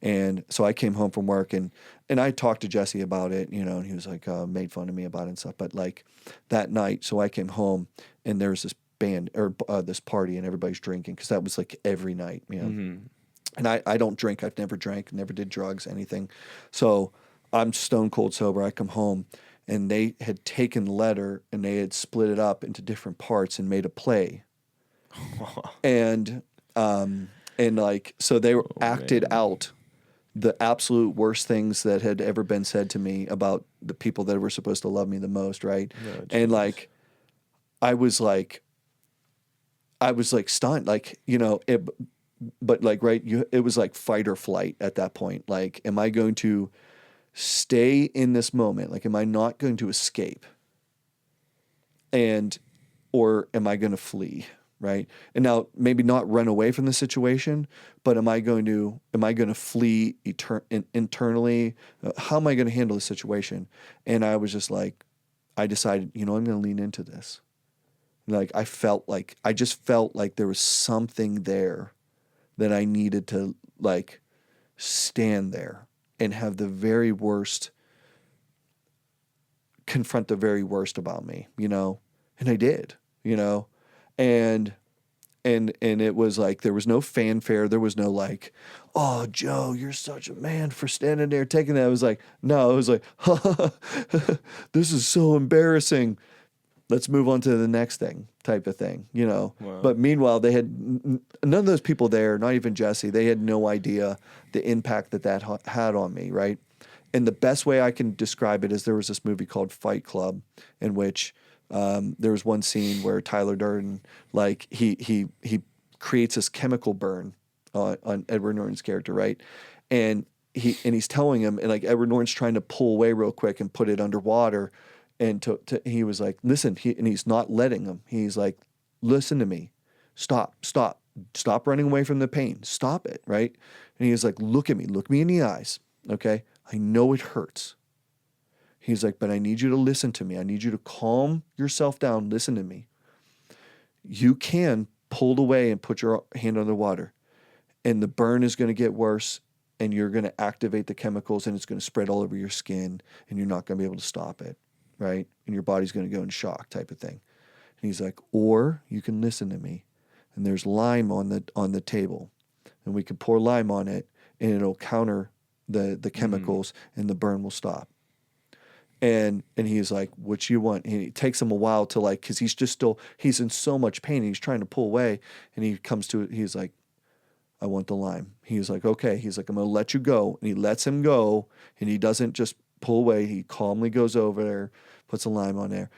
And so I came home from work and I talked to Jesse about it, you know, and he was like, made fun of me about it and stuff. But like that night, so I came home and there was this band or this party and everybody's drinking because that was like every night, you know. And I don't drink. I've never drank, never did drugs, anything. So I'm stone cold sober. I come home and they had taken the letter and they had split it up into different parts and made a play. and like, so they were acted out the absolute worst things that had ever been said to me about the people that were supposed to love me the most. Right. No, and like, I was like stunned, like, you know, but like, right. It was like fight or flight at that point. Like, am I going to stay in this moment? Like, am I not going to escape? Or am I going to flee? Right. And now maybe not run away from the situation, but am I going to flee internally? How am I going to handle the situation? And I was just like, I decided, you know, I'm going to lean into this. Like, I just felt like there was something there that I needed to like stand there and have the very worst, confront the very worst about me, you know? And I did, you know? And it was like, there was no fanfare. There was no like, oh, Joe, you're such a man for standing there taking that. I was like, no, it was like, this is so embarrassing. Let's move on to the next thing type of thing, you know? Wow. But meanwhile, they had none of those people there, not even Jesse, they had no idea the impact that had on me, right? And the best way I can describe it is there was this movie called Fight Club in which there was one scene where Tyler Durden, like he creates this chemical burn on Edward Norton's character, right? And he's telling him, and like Edward Norton's trying to pull away real quick and put it underwater. And he was like, listen, and he's not letting him. He's like, listen to me. Stop running away from the pain. Stop it, right? And he was like, look at me. Look me in the eyes, okay? I know it hurts. He's like, but I need you to listen to me. I need you to calm yourself down. Listen to me. You can pull away and put your hand on the water, and the burn is going to get worse, and you're going to activate the chemicals, and it's going to spread all over your skin, and you're not going to be able to stop it. Right? And your body's going to go in shock type of thing. And he's like, or you can listen to me. And there's lime on the table. And we can pour lime on it and it'll counter the chemicals, and the burn will stop. And he's like, what you want? And it takes him a while to like, because he's in so much pain. And he's trying to pull away, and he comes to it. He's like, I want the lime. He's like, okay. He's like, I'm going to let you go. And he lets him go, and he doesn't just pull away. He calmly goes over there, puts a lime on there.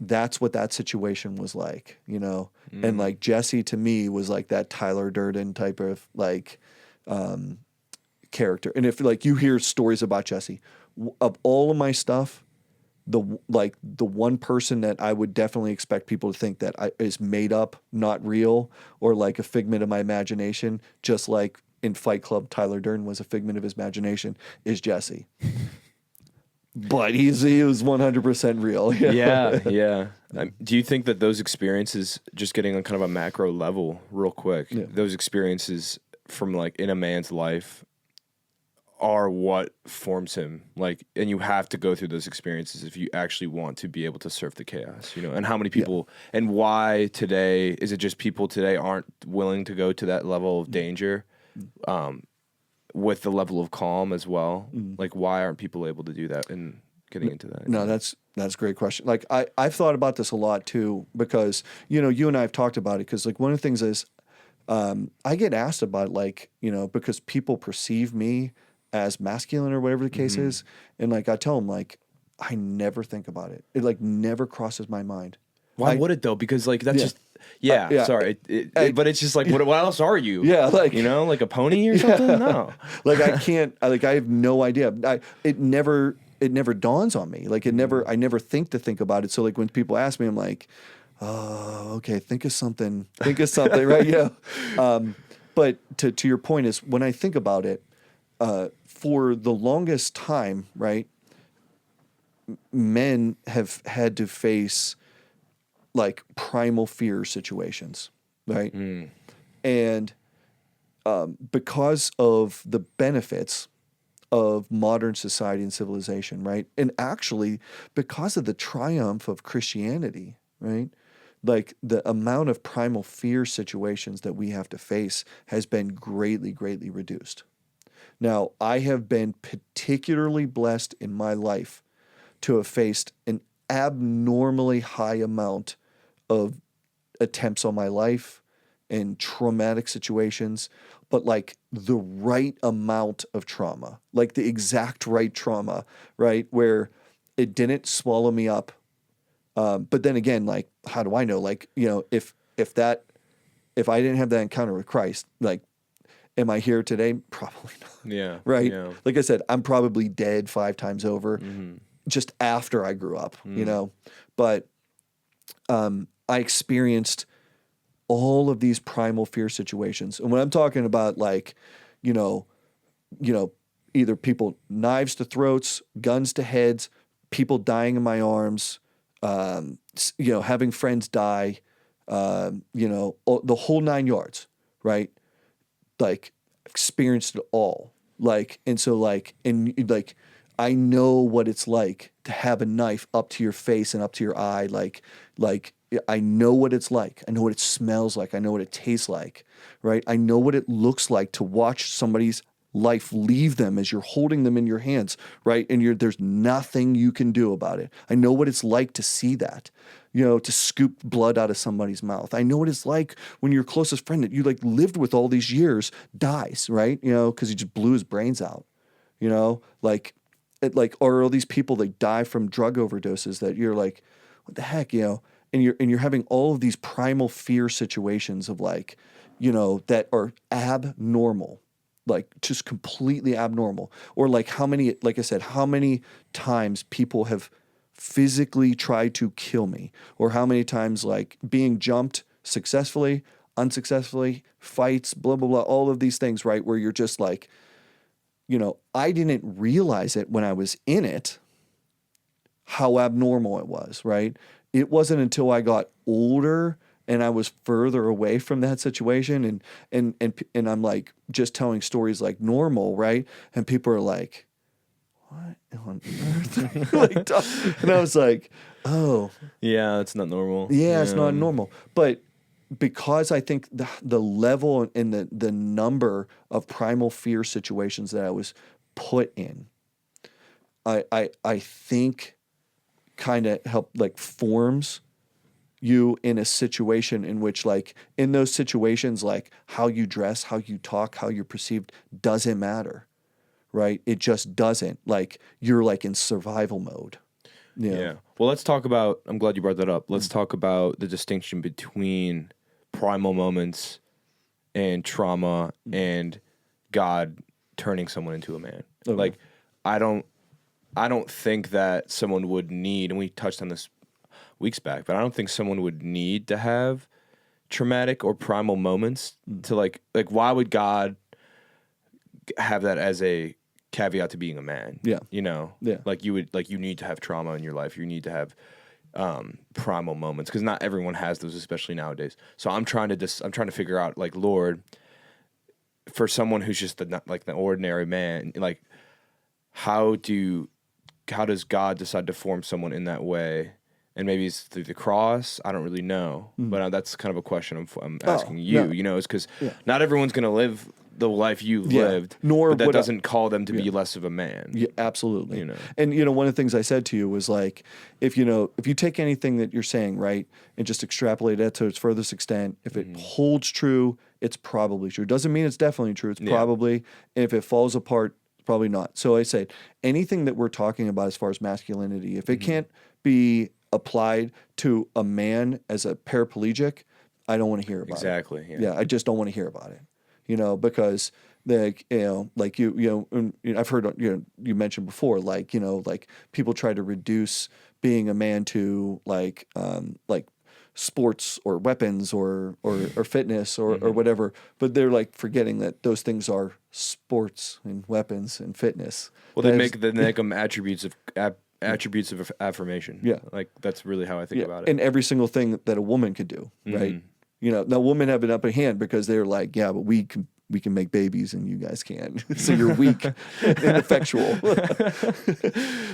That's what that situation was like, you know? And like Jesse to me was like that Tyler Durden type of like character. And if like you hear stories about Jesse, of all of my stuff, the one person that I would definitely expect people to think that is made up, not real, or like a figment of my imagination, just like in Fight Club, Tyler Durden was a figment of his imagination, is Jesse. But he was 100% real. Yeah. Do you think that those experiences, just getting on kind of a macro level real quick, those experiences from like in a man's life are what forms him? Like, and you have to go through those experiences if you actually want to be able to surf the chaos, you know? And how many people, and why today, is it just people today aren't willing to go to that level of danger with the level of calm as well? Like, why aren't people able to do that and getting into that? No, that's a great question. Like, I've thought about this a lot too, because, you know, you and I have talked about it, because like one of the things is I get asked about, like, you know, because people perceive me as masculine or whatever the case is. And like, I tell them, like, I never think about it. It like never crosses my mind. Why would it though? Because like, that's just, sorry. But it's just like, what else are you? Yeah. Like, you know, like a pony or something? No. Like I can't, like, I have no idea. It never dawns on me. Like I never think about it. So like when people ask me, I'm like, oh, okay, think of something, right? Yeah. But to your point is, when I think about it, for the longest time, right, men have had to face like primal fear situations, right? And because of the benefits of modern society and civilization, right? And actually because of the triumph of Christianity, right? Like the amount of primal fear situations that we have to face has been greatly, greatly reduced. Now, I have been particularly blessed in my life to have faced an abnormally high amount of attempts on my life and traumatic situations, but like the right amount of trauma, like the exact right trauma, right? Where it didn't swallow me up. But then again, like, how do I know? Like, you know, if I didn't have that encounter with Christ, like, am I here today? Probably not. Yeah. Right. Yeah. Like I said, I'm probably dead 5 times over just after I grew up, you know, but, I experienced all of these primal fear situations. And when I'm talking about like, you know, either people, knives to throats, guns to heads, people dying in my arms, you know, having friends die, you know, the whole 9 yards, right? Like experienced it all. Like, and so like, and like, I know what it's like to have a knife up to your face and up to your eye. Like I know what it's like. I know what it smells like. I know what it tastes like, right? I know what it looks like to watch somebody's life leave them as you're holding them in your hands, right? And there's nothing you can do about it. I know what it's like to see that, you know, to scoop blood out of somebody's mouth. I know what it's like when your closest friend that you like lived with all these years dies, right? You know, because he just blew his brains out, you know, or all these people that die from drug overdoses that you're like, what the heck, you know? And you're having all of these primal fear situations of like, you know, that are abnormal, like just completely abnormal. Or like how many times people have physically tried to kill me, or how many times like being jumped successfully, unsuccessfully, fights, blah, blah, blah, all of these things, right? Where you're just like, you know, I didn't realize it when I was in it, how abnormal it was, right? It wasn't until I got older and I was further away from that situation and I'm like just telling stories like normal, right? And people are like, what on earth? Like, and I was like, oh. Yeah, it's not normal. Yeah, it's not normal. But because I think the level and the number of primal fear situations that I was put in, I think kind of help like forms you in a situation in which like in those situations like how you dress, how you talk, how you're perceived doesn't matter, right? It just doesn't. Like you're like in survival mode. You know? Yeah. Well, let's talk about, I'm glad you brought that up. Let's talk about the distinction between primal moments and trauma and God turning someone into a man. Okay. Like, I don't think that someone would need, and we touched on this weeks back, but I don't think someone would need to have traumatic or primal moments to like why would God have that as a caveat to being a man? Yeah. You know? Yeah. Like you need to have trauma in your life. You need to have primal moments because not everyone has those, especially nowadays. So I'm trying to figure out like, Lord, for someone who's just the ordinary man, like how does God decide to form someone in that way? And maybe it's through the cross. I don't really know, but that's kind of a question I'm asking you. no. You know, it's because not everyone's going to live the life you lived, nor but that would doesn't call them to be less of a man. Yeah, absolutely. You know. And one of the things I said to you was like, if you take anything that you're saying, right, and just extrapolate that to its furthest extent, if it holds true, it's probably true. Doesn't mean it's definitely true. It's probably, and if it falls apart, probably not. So I said, anything that we're talking about as far as masculinity, if it can't be applied to a man as a paraplegic, I don't want to hear about it. Exactly. Yeah, I just don't want to hear about it. Because like I've heard you mentioned before, like people try to reduce being a man to like sports or weapons or fitness or whatever, but they're like forgetting that those things are sports and weapons and fitness. Well, they make them attributes of affirmation. Yeah, like that's really how I think about it. And every single thing that a woman could do, right? Now women have an upper hand because they're like, yeah, but we can make babies and you guys can't. So you're weak and ineffectual.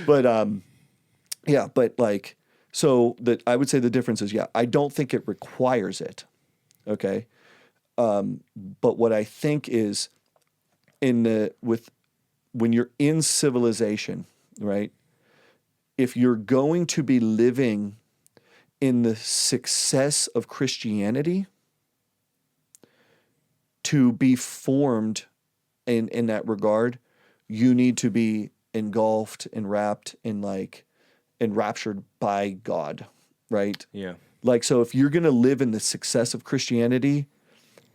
But like, so that I would say the difference is, I don't think it requires it. Okay. But what I think is when you're in civilization, right? If you're going to be living in the success of Christianity, to be formed in that regard, you need to be engulfed and wrapped in enraptured by God, right? Yeah. Like, so if you're going to live in the success of Christianity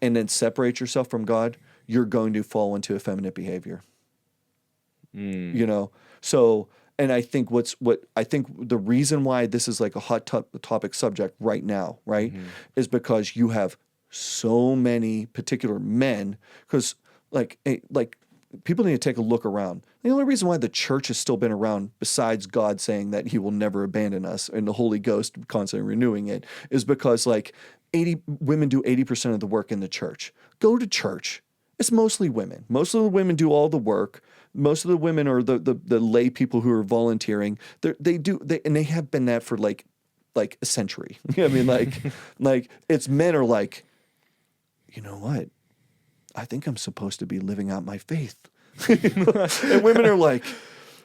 and then separate yourself from God, you're going to fall into effeminate behavior. So, and I think the reason why this is like a hot topic subject right now, right, is because you have so many particular men, because like people need to take a look around. The only reason why the church has still been around, besides God saying that he will never abandon us and the Holy Ghost constantly renewing it, is because like women do 80% of the work in the church. Go to church. It's mostly women. Most of the women do all the work. Most of the women are the lay people who are volunteering. They have been that for like a century. I mean, like it's men are like, you know what? I think I'm supposed to be living out my faith. And women are like,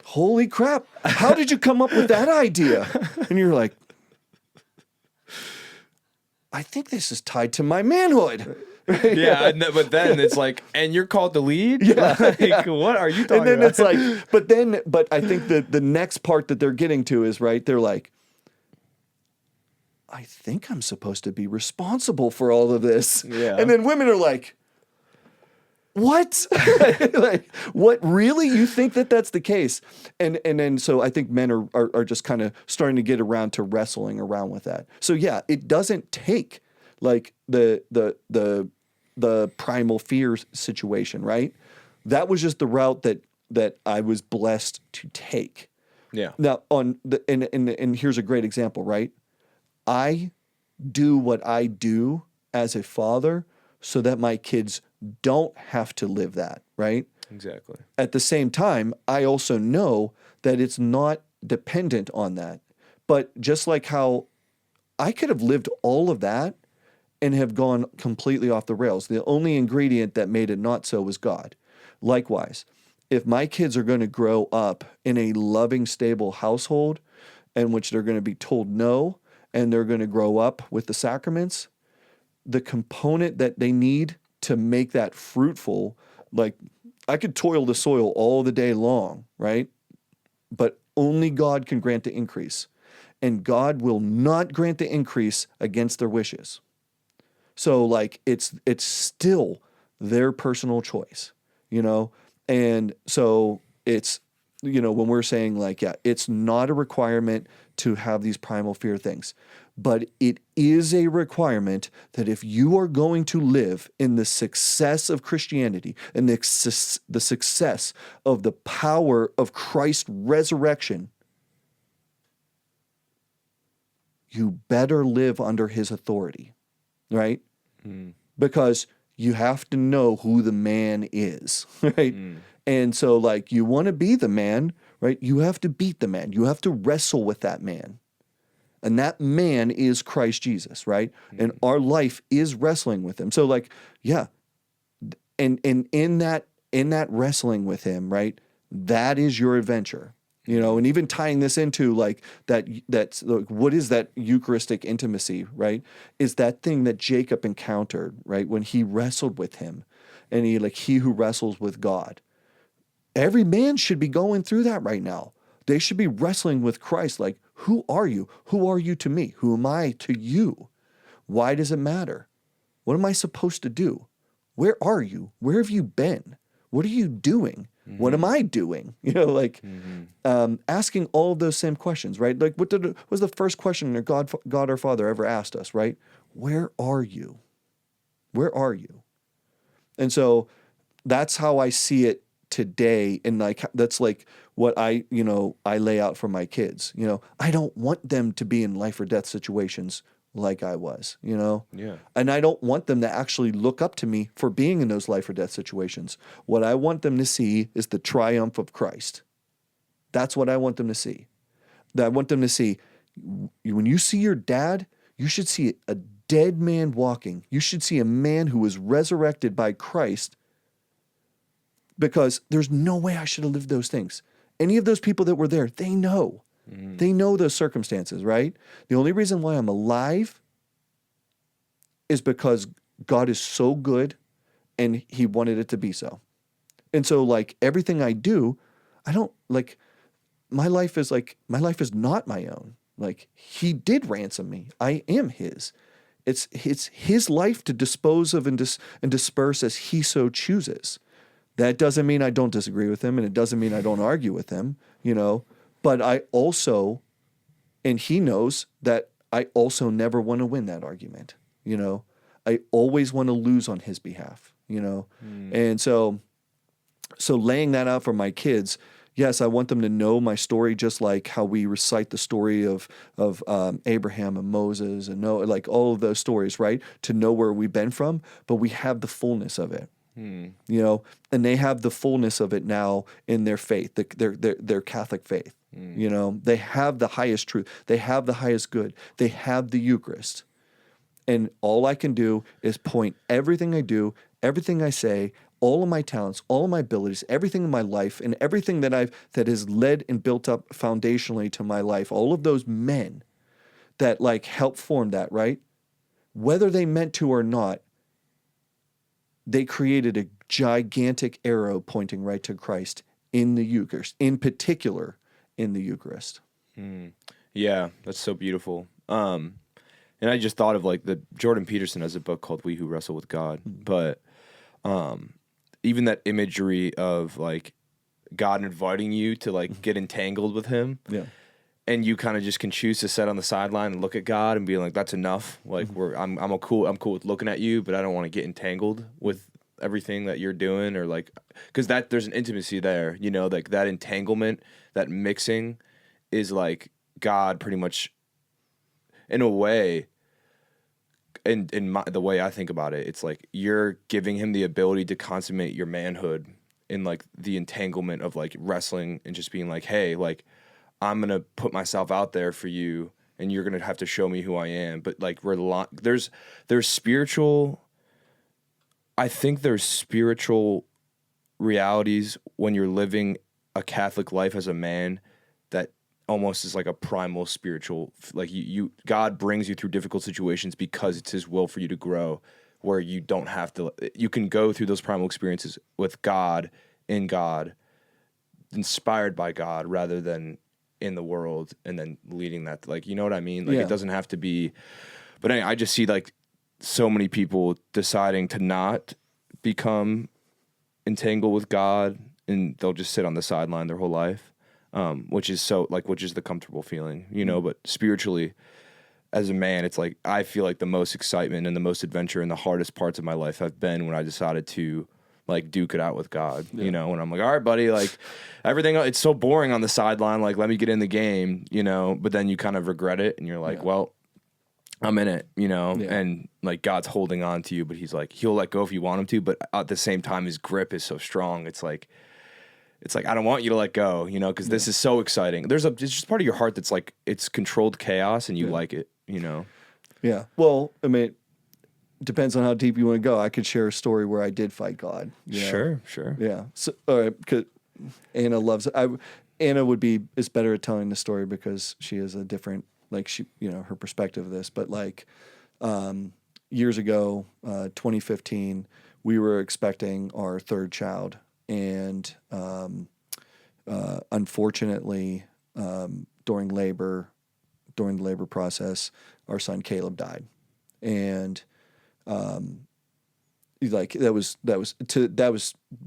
holy crap, how did you come up with that idea? And you're like, I think this is tied to my manhood. Yeah, but then it's like, and you're called to lead? Yeah. What are you talking about? And then it's like, but I think that the next part that they're getting to is, right, they're like, I think I'm supposed to be responsible for all of this. Yeah. And then women are like, what? Like, what, really? You think that that's the case? And then so I think men are just kind of starting to get around to wrestling around with that. So yeah, it doesn't take like the primal fear situation, right? That was just the route that I was blessed to take. Yeah. Now and here's a great example, right? I do what I do as a father so that my kids don't have to live that, right? Exactly. At the same time, I also know that it's not dependent on that. But just like how I could have lived all of that and have gone completely off the rails. The only ingredient that made it not so was God. Likewise, if my kids are going to grow up in a loving, stable household in which they're going to be told no, and they're going to grow up with the sacraments, the component that they need to make that fruitful, like I could toil the soil all the day long, right? But only God can grant the increase. And God will not grant the increase against their wishes. So like it's still their personal choice, you know? And so it's, you know, when we're saying like, yeah, it's not a requirement to have these primal fear things, but it is a requirement that if you are going to live in the success of Christianity and the success of the power of Christ's resurrection, you better live under his authority, right? Because you have to know who the man is, right? And so like you want to be the man, right? You have to beat the man. You have to wrestle with that man. And that man is Christ Jesus, right? And our life is wrestling with him. So like, yeah. And in that wrestling with him, right? That is your adventure. You know, and even tying this into like that's like, what is that Eucharistic intimacy, right? Is that thing that Jacob encountered, right? When he wrestled with him and he who wrestles with God. Every man should be going through that right now. They should be wrestling with Christ. Like, who are you? Who are you to me? Who am I to you? Why does it matter? What am I supposed to do? Where are you? Where have you been? What are you doing? What am I doing? You know, like asking all of those same questions, right? Like what was the first question that God our Father ever asked us, right? Where are you? Where are you? And so that's how I see it today. And like, that's like what I lay out for my kids. You know, I don't want them to be in life or death situations like I was, you know? Yeah. And I don't want them to actually look up to me for being in those life or death situations. What I want them to see is the triumph of Christ. That's what I want them to see. I want them to see, when you see your dad, you should see a dead man walking. You should see a man who was resurrected by Christ, because there's no way I should have lived those things. Any of those people that were there, they know. They know those circumstances, right? The only reason why I'm alive is because God is so good and he wanted it to be so. And so like everything I do, I don't like, my life is not my own. Like he did ransom me. I am his. It's his life to dispose of and disperse as he so chooses. That doesn't mean I don't disagree with him, and it doesn't mean I don't argue with him, you know, but I also, and he knows that I also never want to win that argument, you know. I always want to lose on his behalf, you know. And so laying that out for my kids, yes, I want them to know my story, just like how we recite the story of Abraham and Moses and know like all of those stories, right? To know where we've been from, but we have the fullness of it. You know, and they have the fullness of it now in their faith, their Catholic faith. You know, they have the highest truth. They have the highest good. They have the Eucharist. And all I can do is point everything I do, everything I say, all of my talents, all of my abilities, everything in my life, and everything that has led and built up foundationally to my life, all of those men that like help form that, right? Whether they meant to or not, they created a gigantic arrow pointing right to Christ in the Eucharist, in particular in the Eucharist. Yeah, that's so beautiful. And I just thought of like the Jordan Peterson has a book called We Who Wrestle with God, but even that imagery of like God inviting you to like get entangled with him. Yeah. And you kind of just can choose to sit on the sideline and look at God and be like, "That's enough." Like I'm cool with looking at you, but I don't want to get entangled with everything that you're doing, or like, because there's an intimacy there, you know, like that entanglement, that mixing, is like God pretty much, in a way. And the way I think about it, it's like you're giving him the ability to consummate your manhood in like the entanglement of like wrestling and just being like, "Hey, like, I'm going to put myself out there for you and you're going to have to show me who I am." But like there's spiritual, I think there's spiritual realities when you're living a Catholic life as a man that almost is like a primal spiritual, like God brings you through difficult situations because it's his will for you to grow, where you don't have to, you can go through those primal experiences with God, in God, inspired by God, rather than in the world and then leading that, like, you know what I mean? Like, it doesn't have to be, but anyway, I just see like so many people deciding to not become entangled with God, and they'll just sit on the sideline their whole life. Which is the comfortable feeling, you know, but spiritually as a man, it's like, I feel like the most excitement and the most adventure and the hardest parts of my life have been when I decided to like duke it out with God, you know, when I'm like, all right, buddy, like everything, it's so boring on the sideline. Like, let me get in the game, you know, but then you kind of regret it and you're like, well, I'm in it, you know, and like God's holding on to you, but he's like, he'll let go if you want him to, but at the same time, his grip is so strong. It's like, I don't want you to let go, you know, because this is so exciting. It's just part of your heart that's like, it's controlled chaos and you like it, you know? Yeah. Well, I mean, it depends on how deep you want to go. I could share a story where I did fight God. You know? Sure. Yeah. So, all right, because Anna loves it. Anna is better at telling the story because she has a different, like, she, you know, her perspective of this. But like, years ago, 2015, we were expecting our third child. And unfortunately, during the labor process, our son Caleb died, and like that was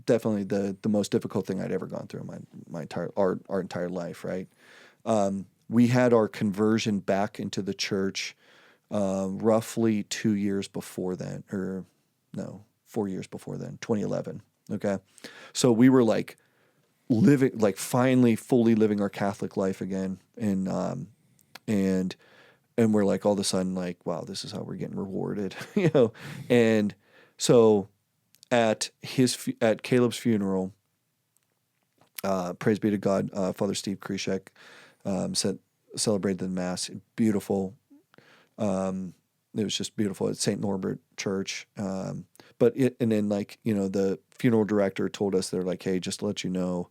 definitely the most difficult thing I'd ever gone through in my entire our entire life. Right. We had our conversion back into the church roughly 2 years before then, or no, 4 years before then, 2011. Okay. So we were like finally fully living our Catholic life again. And we're like, all of a sudden, like, wow, this is how we're getting rewarded, you know? And so at Caleb's funeral, praise be to God, Father Steve Krishek, celebrated the Mass. Beautiful. It was just beautiful at St. Norbert Church. And then like, you know, the funeral director told us, they're like, hey, just to let you know,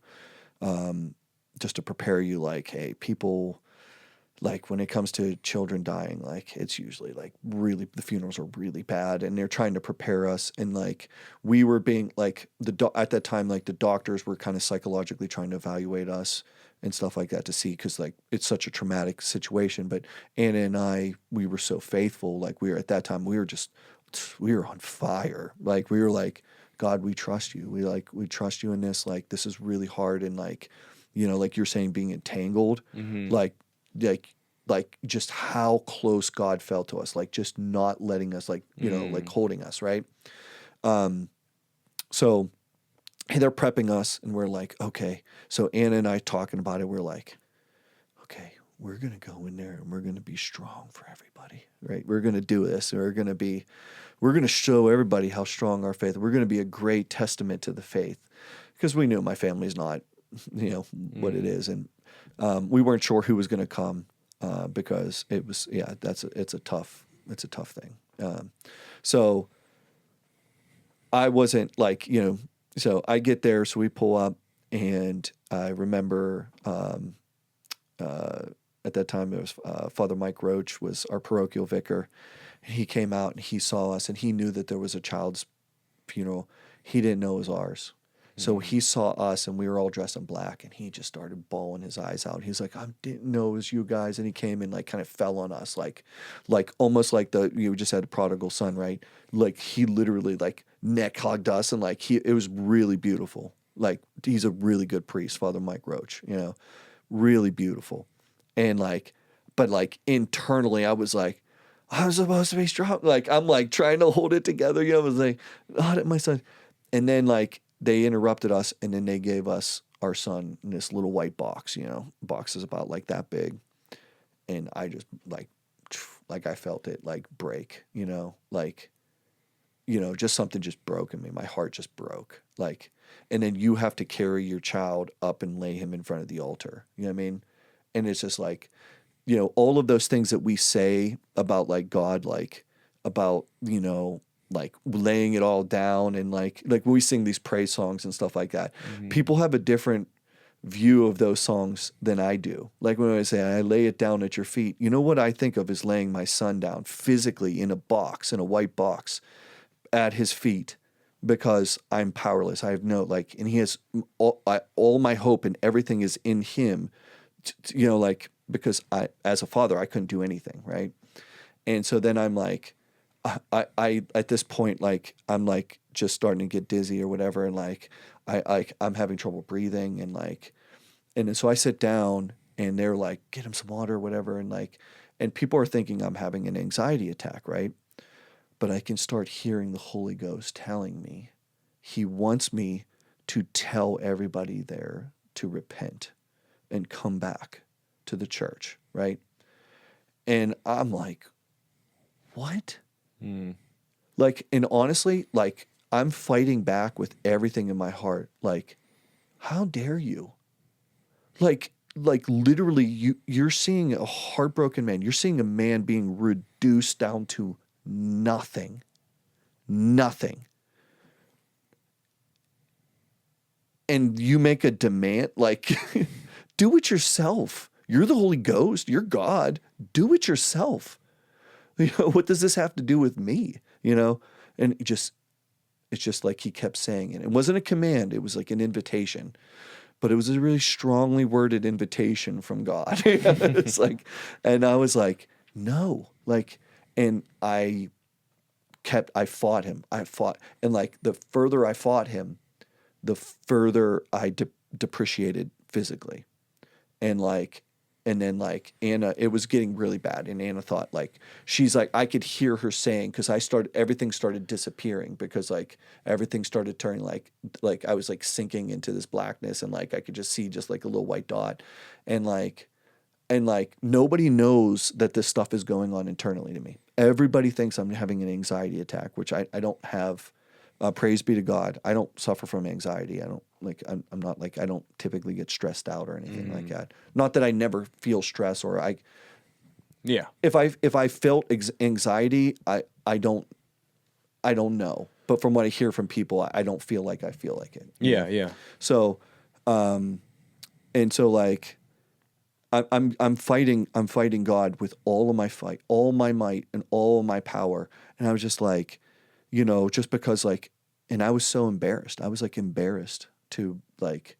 just to prepare you, like, hey, people, like when it comes to children dying, like it's usually like really, the funerals are really bad, and they're trying to prepare us. And like, we were being like at that time, like the doctors were kind of psychologically trying to evaluate us and stuff like that to see, because like it's such a traumatic situation. But Anna and I, we were so faithful. Like we were on fire. Like we were like, God, we trust you. We trust you in this. Like, this is really hard. And like, you know, like you're saying, being entangled, like just how close God felt to us, like just not letting us, like, you know, like holding us. Right. So hey, they're prepping us, and we're like, okay. So Anna and I talking about it, we're like, okay, we're going to go in there and we're going to be strong for everybody, right? We're going to do this. We're going to show everybody how strong our faith. We're going to be a great testament to the faith, because we knew my family's not, you know, what it is. And we weren't sure who was going to come because it was, it's a tough thing. So I wasn't like, you know, so I get there, so we pull up, and I remember at that time it was Father Mike Roach was our parochial vicar. He came out and he saw us, and he knew that there was a child's funeral. He didn't know it was ours. So he saw us, and we were all dressed in black, and he just started bawling his eyes out. He's like, I didn't know it was you guys. And he came and like kind of fell on us, like almost like you just had a prodigal son, right? Like he literally like neck hugged us, and like it was really beautiful. Like, he's a really good priest, Father Mike Roach, you know, really beautiful. And like, but like internally I was like, I'm supposed to be strong. Like, I'm like trying to hold it together. You know, I was like, oh, my son. And then like they interrupted us, and then they gave us our son in this little white box, you know, box is about like that big. And I just like I felt it like break, you know, like, you know, just something just broke in me. My heart just broke. Like, and then you have to carry your child up and lay him in front of the altar. You know what I mean? And it's just like, you know, all of those things that we say about like God, like about, you know, like laying it all down, and like when we sing these praise songs and stuff like that, people have a different view of those songs than I do. Like when I say I lay it down at your feet, you know what I think of is laying my son down physically in a box, in a white box at his feet, because I'm powerless. I have no, like, and he has all my hope and everything is in him, you know, like, because as a father, I couldn't do anything. Right. And so then I'm like, I at this point, like, I'm like just starting to get dizzy or whatever. And like, I'm having trouble breathing, and like, and then so I sit down and they're like, get him some water or whatever. And like, and people are thinking I'm having an anxiety attack. Right. But I can start hearing the Holy Ghost telling me he wants me to tell everybody there to repent and come back to the church. Right. And I'm like, what? Like, and honestly, like, I'm fighting back with everything in my heart. Like, how dare you? Like literally, you're seeing a heartbroken man. You're seeing a man being reduced down to nothing. And you make a demand, like, do it yourself. You're the Holy Ghost. You're God. Do it yourself. You know, what does this have to do with me? You know, and it's just like he kept saying it. It wasn't a command. It was like an invitation, but it was a really strongly worded invitation from God. It's like, and I was like, no, like, and I fought him. And like, the further I fought him, the further I depreciated physically. And like, and then like Anna, it was getting really bad. And Anna thought, like, she's like, I could hear her saying, cause everything started disappearing, because like everything started turning like I was like sinking into this blackness, and like I could just see just like a little white dot. And like nobody knows that this stuff is going on internally to me. Everybody thinks I'm having an anxiety attack, which I don't have. Praise be to God. I don't suffer from anxiety. I don't like, I'm not like, I don't typically get stressed out or anything like that. Not that I never feel stress, or Yeah. if I felt anxiety, I don't know. But from what I hear from people, I don't feel like I feel like it. Yeah. Yeah. So, and so like, I'm fighting God with all of my fight, all my might, and all of my power. And I was just like, you know, just because like, and I was so embarrassed. I was like embarrassed to like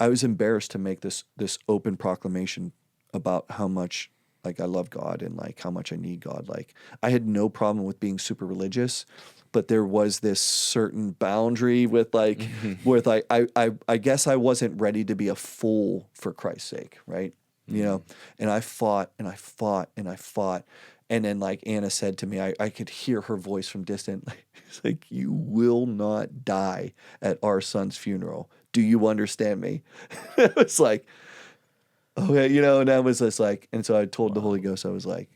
I was embarrassed to make this open proclamation about how much like I love God and like how much I need God. Like, I had no problem with being super religious, but there was this certain boundary with like with like I guess I wasn't ready to be a fool for Christ's sake, right? You know, and I fought and I fought and I fought. And then like Anna said to me, I could hear her voice from distant. It's like, you will not die at our son's funeral. Do you understand me? It was like, okay, you know, and I was just like, and so I told the Holy Ghost, I was like,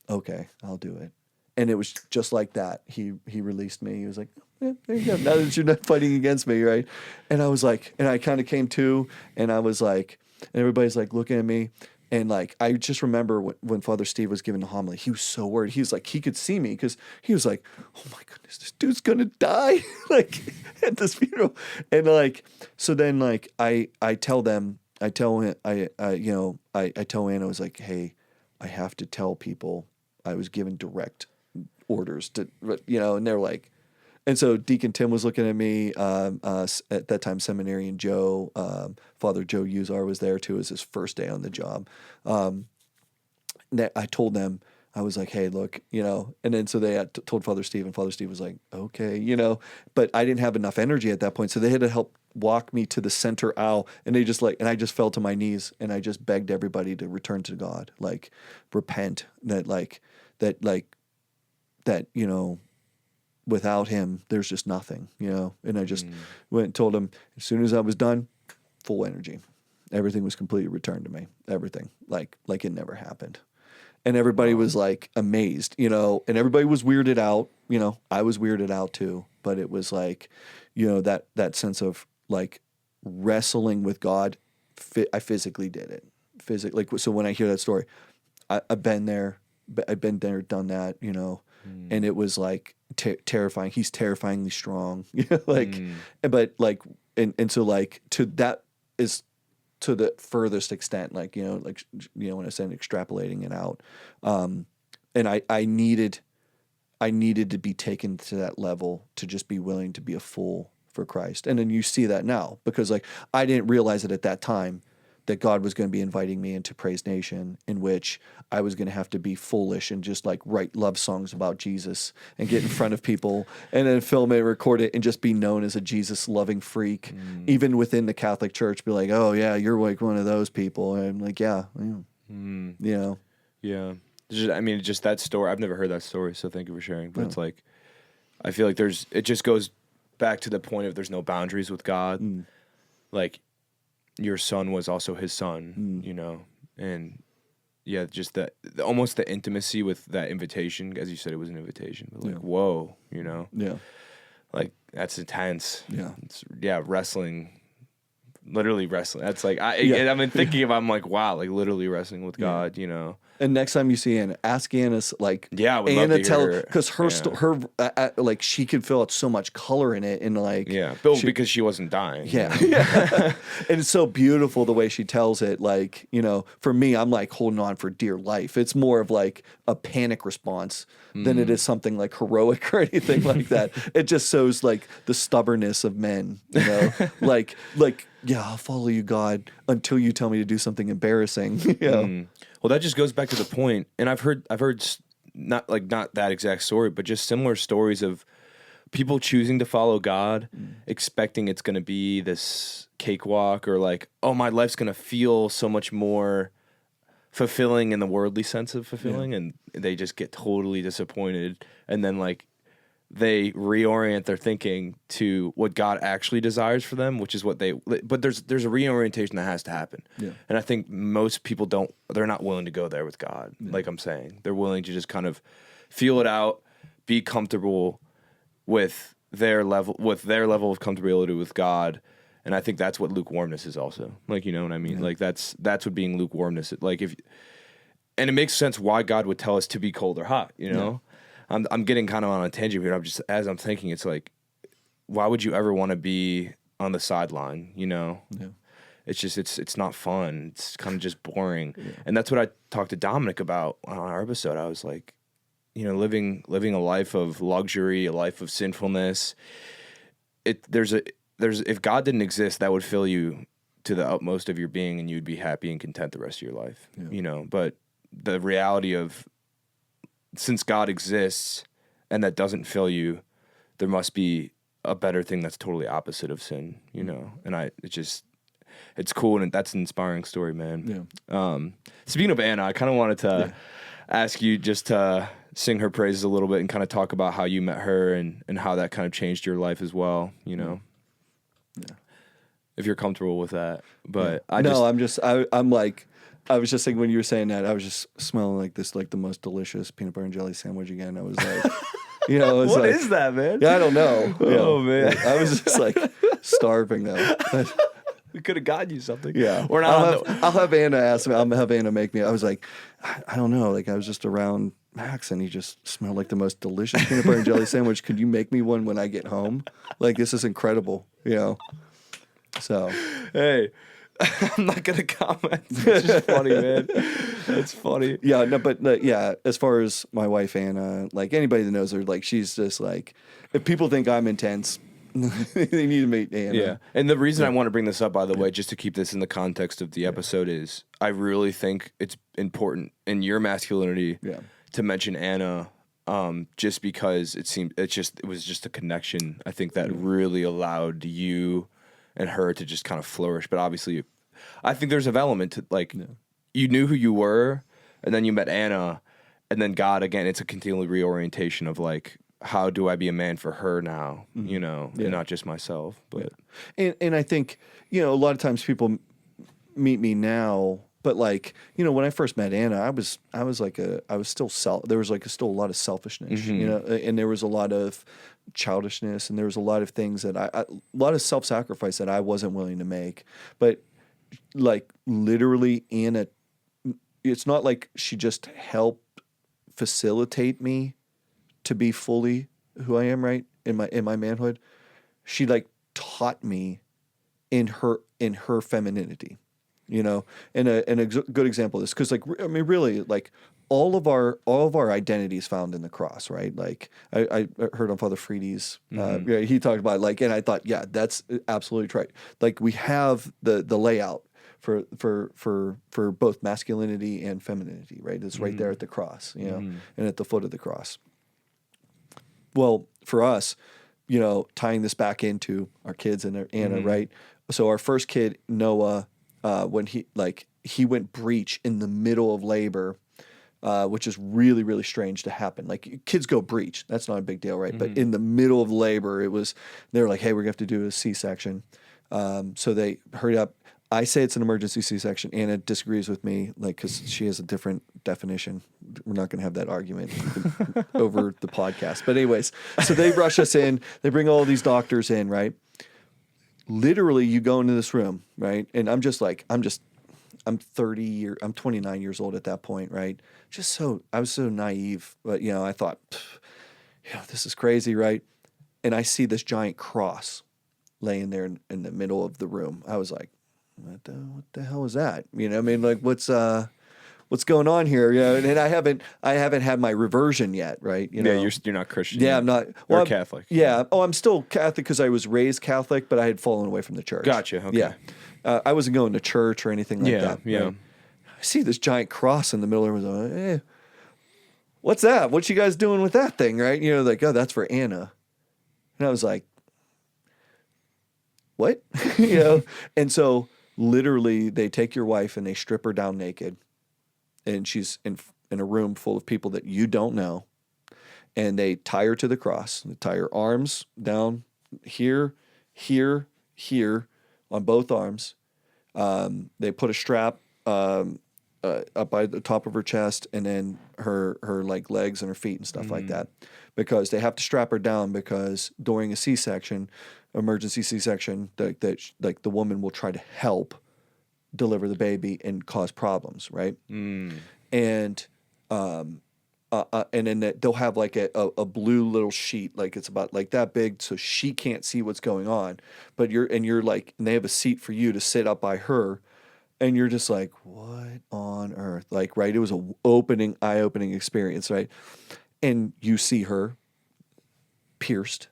okay, I'll do it. And it was just like that. He released me. He was like, yeah, there you go. Now that you're not fighting against me, right? And I was like, and I kind of came to, and I was like, and everybody's like looking at me. And like, I just remember when Father Steve was giving the homily, he was so worried. He was like, he could see me because he was like, oh my goodness, this dude's gonna die like at this funeral. And like, so then like I tell him, I tell Anna, I was like, hey, I have to tell people I was given direct orders to, you know, and they're like, and so Deacon Tim was looking at me. At that time, Seminarian Joe, Father Joe Uzar was there too. It was his first day on the job. I told them, I was like, hey, look, you know, and then so they had told Father Steve, and Father Steve was like, okay, you know, but I didn't have enough energy at that point. So they had to help walk me to the center aisle, and they just like, and I just fell to my knees, and I just begged everybody to return to God, like repent, that, you know, without him, there's just nothing, you know? And I just went and told him, as soon as I was done, full energy. Everything was completely returned to me. Everything. Like it never happened. And everybody was like amazed, you know, and everybody was weirded out, you know, I was weirded out too, but it was like, you know, that sense of like wrestling with God. I physically did it. Like, so when I hear that story, I've been there, done that, you know. and it was like terrifying. He's terrifyingly strong, like, but like, and so like to that is to the furthest extent, like when I said extrapolating it out, and I needed to be taken to that level to just be willing to be a fool for Christ. And then you see that now, because like I didn't realize it at that time that God was going to be inviting me into Praise Nation, in which I was going to have to be foolish and just like write love songs about Jesus and get in front of people and then film it, record it, and just be known as a Jesus loving freak, even within the Catholic Church. Be like, oh yeah, you're like one of those people. And I'm like, yeah. Yeah. Just that story. I've never heard that story, so thank you for sharing. But it's like, I feel like it just goes back to the point of there's no boundaries with God. Like, your son was also his son, and yeah, just almost the intimacy with that invitation, as you said, it was an invitation, but like, whoa, like that's intense. Wrestling. Literally wrestling. That's like I've been thinking I'm like, wow, like literally wrestling with God, And next time you see Anna, ask Anna's like, I would love to hear her, because her like she could fill out so much color in it, and like because she wasn't dying. And it's so beautiful the way she tells it. Like, for me, I'm like holding on for dear life. It's more of like a panic response than it is something like heroic or anything like that. It just shows like the stubbornness of men, like. Yeah, I'll follow you, God, until you tell me to do something embarrassing. Well, that just goes back to the point, and I've heard not that exact story, but just similar stories of people choosing to follow God, expecting it's going to be this cakewalk, or like, oh, my life's going to feel so much more fulfilling in the worldly sense of fulfilling, and they just get totally disappointed, and then like they reorient their thinking to what God actually desires for them, which is but there's a reorientation that has to happen. And I think most people they're not willing to go there with God. Like I'm saying, they're willing to just kind of feel it out, be comfortable with their level of comfortability with God. And I think that's what lukewarmness is also. Like, you know what I mean? Like that's what being lukewarmness, like and it makes sense why God would tell us to be cold or hot, I'm getting kind of on a tangent here. As I'm thinking, it's like, why would you ever want to be on the sideline? It's just it's not fun. It's kind of just boring. And that's what I talked to Dominic about on our episode. I was like, living a life of luxury, a life of sinfulness. If God didn't exist, that would fill you to the utmost of your being, and you'd be happy and content the rest of your life. But the reality of, since God exists and that doesn't fill you, there must be a better thing that's totally opposite of sin, and it's cool, and that's an inspiring story, man. Speaking of Anna, I kind of wanted to ask you just to sing her praises a little bit and kind of talk about how you met her and how that kind of changed your life as well, if you're comfortable with that. But I was just thinking when you were saying that, I was just smelling like the most delicious peanut butter and jelly sandwich again. I was like, what is that, man? Yeah, I don't know. Oh man, I was just like starving though. We could have gotten you something. Yeah, or not. I'll have Anna ask me. I'll have Anna make me. I was like, I don't know. Like I was just around Max, and he just smelled like the most delicious peanut butter and jelly sandwich. Could you make me one when I get home? Like this is incredible. So hey. I'm not gonna comment. It's just funny, man. It's funny. Yeah, no, but as far as my wife Anna, like anybody that knows her, like she's just like, if people think I'm intense, they need to meet Anna. Yeah, and the reason I want to bring this up, by the way, just to keep this in the context of the episode, is I really think it's important in your masculinity to mention Anna, just because it was just a connection. I think that really allowed you and her to just kind of flourish. But obviously, I think there's an element to like, you knew who you were, and then you met Anna, and then God, again, it's a continual reorientation of like, how do I be a man for her now, and not just myself. But and I think, a lot of times people meet me now, but like, when I first met Anna, I was still there was like still a lot of selfishness, and there was a lot of childishness, and there was a lot of things that a lot of self-sacrifice that I wasn't willing to make. But like literally Anna, it's not like she just helped facilitate me to be fully who I am, right, in my manhood, she like taught me in her femininity, you know. And a good example of this, because like I mean really like all of our identity is found in the cross, right? Like I heard on Father Freedy's, yeah, he talked about like, and I thought, yeah, that's absolutely right. Like we have the layout for both masculinity and femininity, right? It's right there at the cross, you know, and at the foot of the cross. Well, for us, you know, tying this back into our kids and Anna, right? So our first kid, Noah, when he went breech in the middle of labor, which is really, really strange to happen. Like kids go breech. That's not a big deal, right? But in the middle of labor, they were like, hey, we're going to have to do a C-section. So they hurried up. I say it's an emergency C-section. Anna disagrees with me, like, because she has a different definition. We're not going to have that argument over the podcast. But anyways, so they rush us in. They bring all these doctors in, right? Literally, you go into this room, right? And I'm 29 years old at that point, right? I was so naive, but you know, I thought, yeah, this is crazy, right? And I see this giant cross laying there in the middle of the room. I was like, what the hell is that? You know, I mean, like, what's going on here? You know, and I haven't had my reversion yet, right? You know, you're not Christian. Yeah, yet. I'm not. You're Catholic. Yeah. Oh, I'm still Catholic because I was raised Catholic, but I had fallen away from the church. Gotcha. Okay. Yeah. I wasn't going to church or anything like that. Yeah. Right? I see this giant cross in the middle of it. Hey, what's that? What you guys doing with that thing, right? You know, like, oh, that's for Anna. And I was like, what? You know? And so literally they take your wife and they strip her down naked. And she's in a room full of people that you don't know. And they tie her to the cross. They tie her arms down here, here, here on both arms. They put a strap up by the top of her chest, and then her like legs and her feet and stuff like that, because they have to strap her down because during a C-section, emergency C-section, like the woman will try to help deliver the baby and cause problems, right? And then they'll have like a blue little sheet, like it's about like that big, so she can't see what's going on. But you're like, and they have a seat for you to sit up by her, and you're just like, what on earth? Like, right? It was a eye-opening experience, right? And you see her pierced.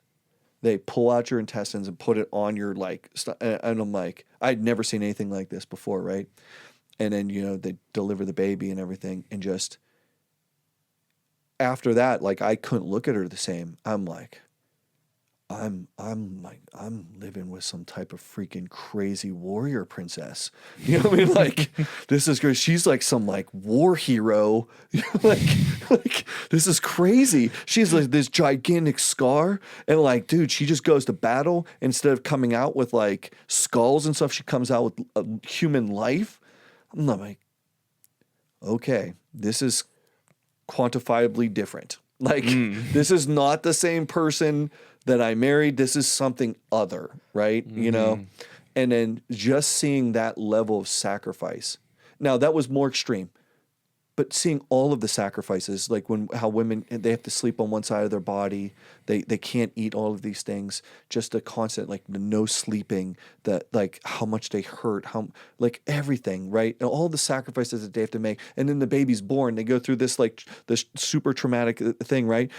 They pull out your intestines and put it on your like, and I'm like, I'd never seen anything like this before, right? And then, you know, they deliver the baby and everything, and just after that, like, I couldn't look at her the same. I'm like, I'm living with some type of freaking crazy warrior princess. You know what I mean? Like, this is good. She's like some like war hero. like this is crazy. She's like this gigantic scar, and like, dude, she just goes to battle. Instead of coming out with like skulls and stuff, she comes out with a human life. I'm like, okay, this is quantifiably different. Like, this is not the same person that I married. This is something other, right? You know? And then just seeing that level of sacrifice. Now, that was more extreme. But seeing all of the sacrifices, like how women, they have to sleep on one side of their body, they can't eat all of these things, just the constant, like the no sleeping, that like how much they hurt, how like everything, right? And all the sacrifices that they have to make. And then the baby's born, they go through this like this super traumatic thing, right?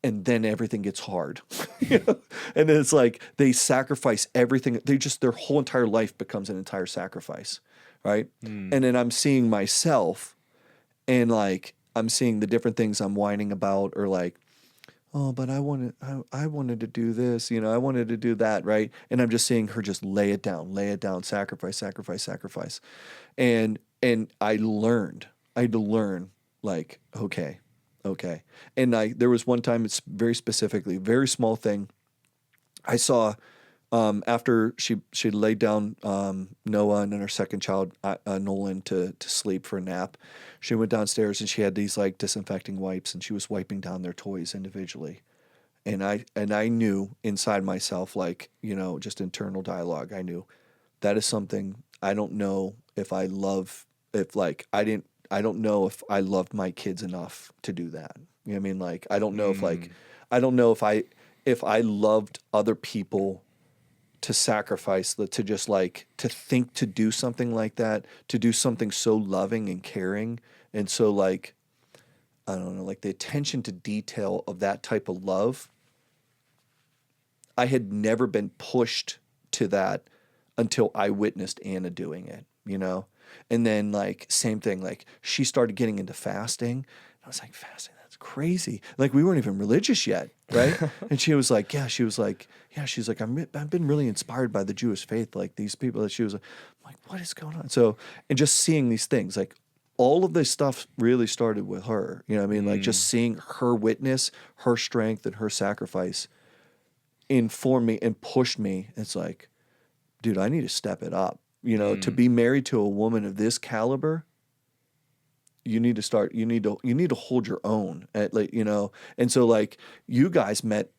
And then everything gets hard. You know? And then it's like they sacrifice everything. Their whole entire life becomes an entire sacrifice. Right. And then I'm seeing myself, and like, I'm seeing the different things I'm whining about, or like, oh, but I wanted to do this, you know, I wanted to do that. Right. And I'm just seeing her just lay it down, sacrifice. And I had to learn like, okay. And there was one time, it's very specifically, very small thing. I saw, after she laid down Noah and then her second child, Nolan, to sleep for a nap, she went downstairs and she had these like disinfecting wipes, and she was wiping down their toys individually. And I knew inside myself, like, you know, just internal dialogue, I knew that is something I don't know if I don't know if I loved my kids enough to do that. You know what I mean? Like, I don't know if like, I don't know if I loved other people to sacrifice, to just like, to think to do something like that, to do something so loving and caring. And so like, I don't know, like the attention to detail of that type of love, I had never been pushed to that until I witnessed Anna doing it, you know? And then like, same thing, like she started getting into fasting. And I was like, fasting, that's crazy. Like we weren't even religious yet, right? And she was like, she's like, I've been really inspired by the Jewish faith. Like these people that she was like, what is going on? So, and just seeing these things, like all of this stuff really started with her, you know what I mean? Like just seeing her witness, her strength and her sacrifice informed me and pushed me. It's like, dude, I need to step it up. You know, to be married to a woman of this caliber, you need to hold your own at, like, you know. And so like you guys met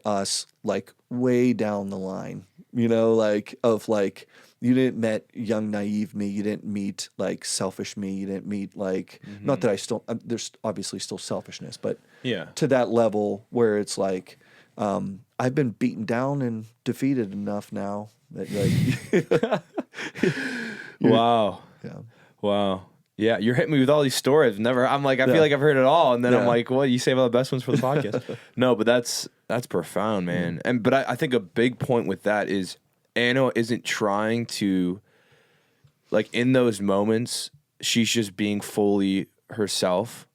us like way down the line, you know, like of like you didn't met young naive me, you didn't meet like selfish me, you didn't meet like not that I still there's obviously still selfishness, but to that level where it's like I've been beaten down and defeated enough now that like Wow. yeah. Wow. Yeah, you're hitting me with all these stories. I'm like, I feel like I've heard it all, and then I'm like, well, you save all the best ones for the podcast. No, but that's profound, man. But I think a big point with that is Anna isn't trying to, like, in those moments, she's just being fully herself,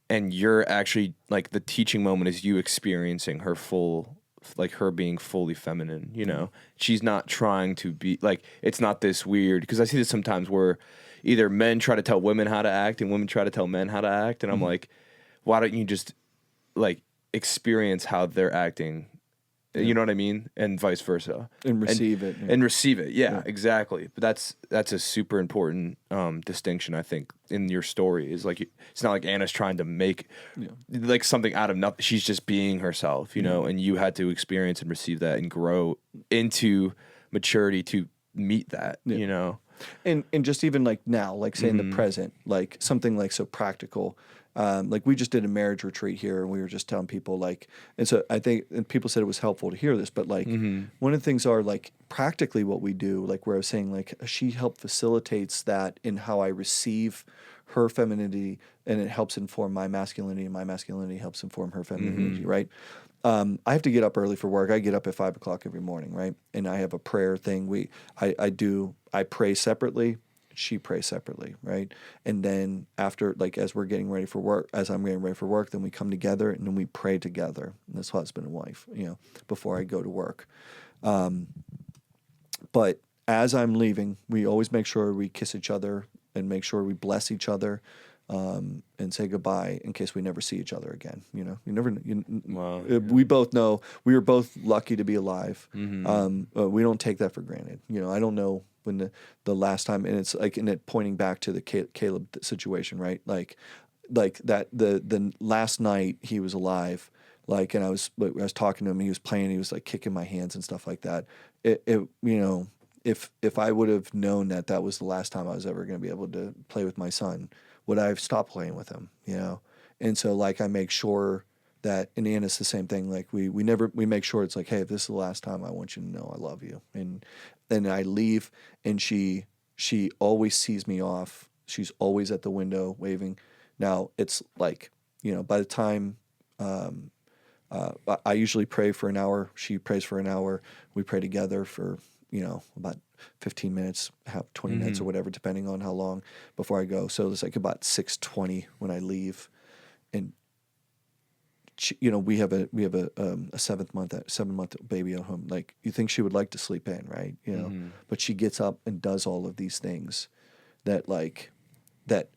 and you're actually like the teaching moment is you experiencing her full, like her being fully feminine. You know, she's not trying to be like, it's not this weird, because I see this sometimes where either men try to tell women how to act and women try to tell men how to act. And I'm like, why don't you just like experience how they're acting? You know what I mean? And vice versa. And receive it. And receive it. Yeah, exactly. But that's a super important distinction, I think, in your story. Is like, it's not like Anna's trying to make like something out of nothing. She's just being herself, you know, and you had to experience and receive that and grow into maturity to meet that, you know? And just even like now, like say in the present, like something like so practical. Like we just did a marriage retreat here, and we were just telling people like, and so I think, and people said it was helpful to hear this, but like one of the things are like practically what we do, like where I was saying like she helped facilitates that in how I receive her femininity, and it helps inform my masculinity, and my masculinity helps inform her femininity, right? I have to get up early for work. I get up at 5 o'clock every morning, right? And I have a prayer thing. I pray separately. She prays separately, right? And then after, like, as I'm getting ready for work, then we come together and then we pray together. And this husband and wife, you know, before I go to work. But as I'm leaving, we always make sure we kiss each other and make sure we bless each other. And say goodbye in case we never see each other again. You know, we both know we were both lucky to be alive. We don't take that for granted. You know, I don't know when the last time, and it's like, and it pointing back to the Caleb situation, right? Like that the last night he was alive, like, and I was talking to him, he was playing, he was like kicking my hands and stuff like that. It you know, if I would have known that was the last time I was ever going to be able to play with my son, would I have stopped playing with him, you know? And so like I make sure that, and Anna's the same thing, like we make sure it's like, hey, if this is the last time, I want you to know I love you. And then I leave, and she always sees me off. She's always at the window waving. Now it's like, you know, by the time I usually pray for an hour, she prays for an hour, we pray together for, you know, about 15 minutes, 20 minutes or whatever, depending on how long before I go. So it's like about 6:20 when I leave. And she, you know, we have a 7-month baby at home. Like, you think she would like to sleep in, right? You know, but she gets up and does all of these things that like, that,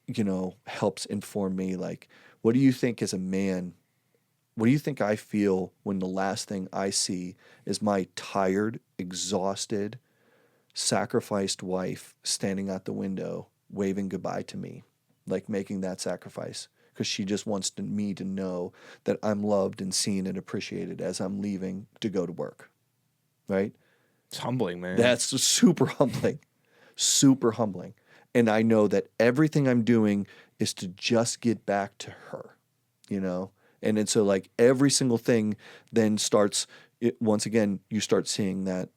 you know, helps inform me. Like, what do you think as a man, what do you think I feel when the last thing I see is my tired, exhausted, sacrificed wife standing out the window, waving goodbye to me, like making that sacrifice because she just wants me to know that I'm loved and seen and appreciated as I'm leaving to go to work, right? It's humbling, man. That's super humbling, super humbling. And I know that everything I'm doing is to just get back to her, you know? And then so like every single thing then starts, once again, you start seeing that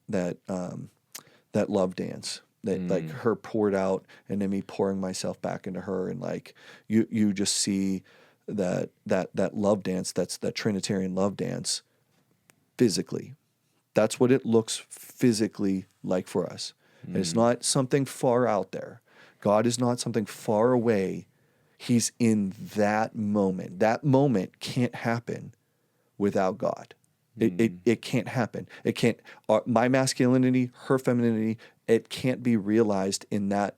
love dance, that like her poured out and then me pouring myself back into her. And like, you just see that love dance, that's that Trinitarian love dance physically. That's what it looks physically like for us. And it's not something far out there. God is not something far away. He's in that moment. That moment can't happen without God. It can't happen. It can't. My masculinity, her femininity, it can't be realized in that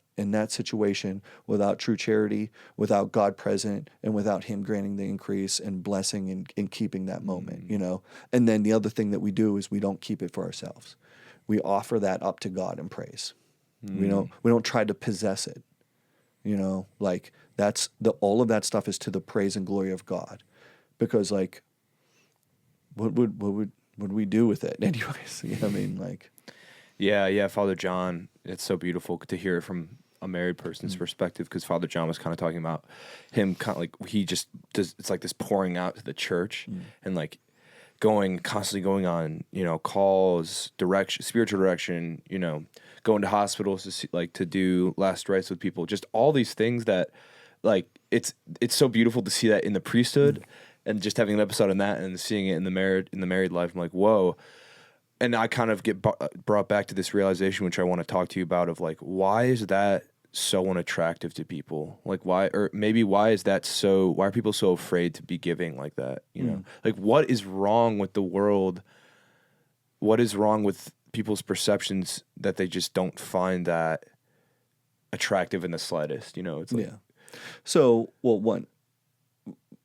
situation without true charity, without God present, and without Him granting the increase and blessing and keeping that moment. You know. And then the other thing that we do is we don't keep it for ourselves. We offer that up to God in praise. We don't try to possess it. You know, like that's all of that stuff is to the praise and glory of God, because like. What would we do with it anyways? You know what I mean? Like, yeah, Father John. It's so beautiful to hear it from a married person's perspective, because Father John was kind of talking about him, kind of like he just does. It's like this pouring out to the church and like constantly going on, you know, calls, spiritual direction, you know, going to hospitals to see, like to do last rites with people, just all these things that, like, it's so beautiful to see that in the priesthood. And just having an episode on that and seeing it in the married life, I'm like, whoa. And I kind of get brought back to this realization, which I want to talk to you about, of like, why is that so unattractive to people? Like, why are people so afraid to be giving like that? You know, like, what is wrong with the world? What is wrong with people's perceptions that they just don't find that attractive in the slightest? You know, it's like, yeah. So, well,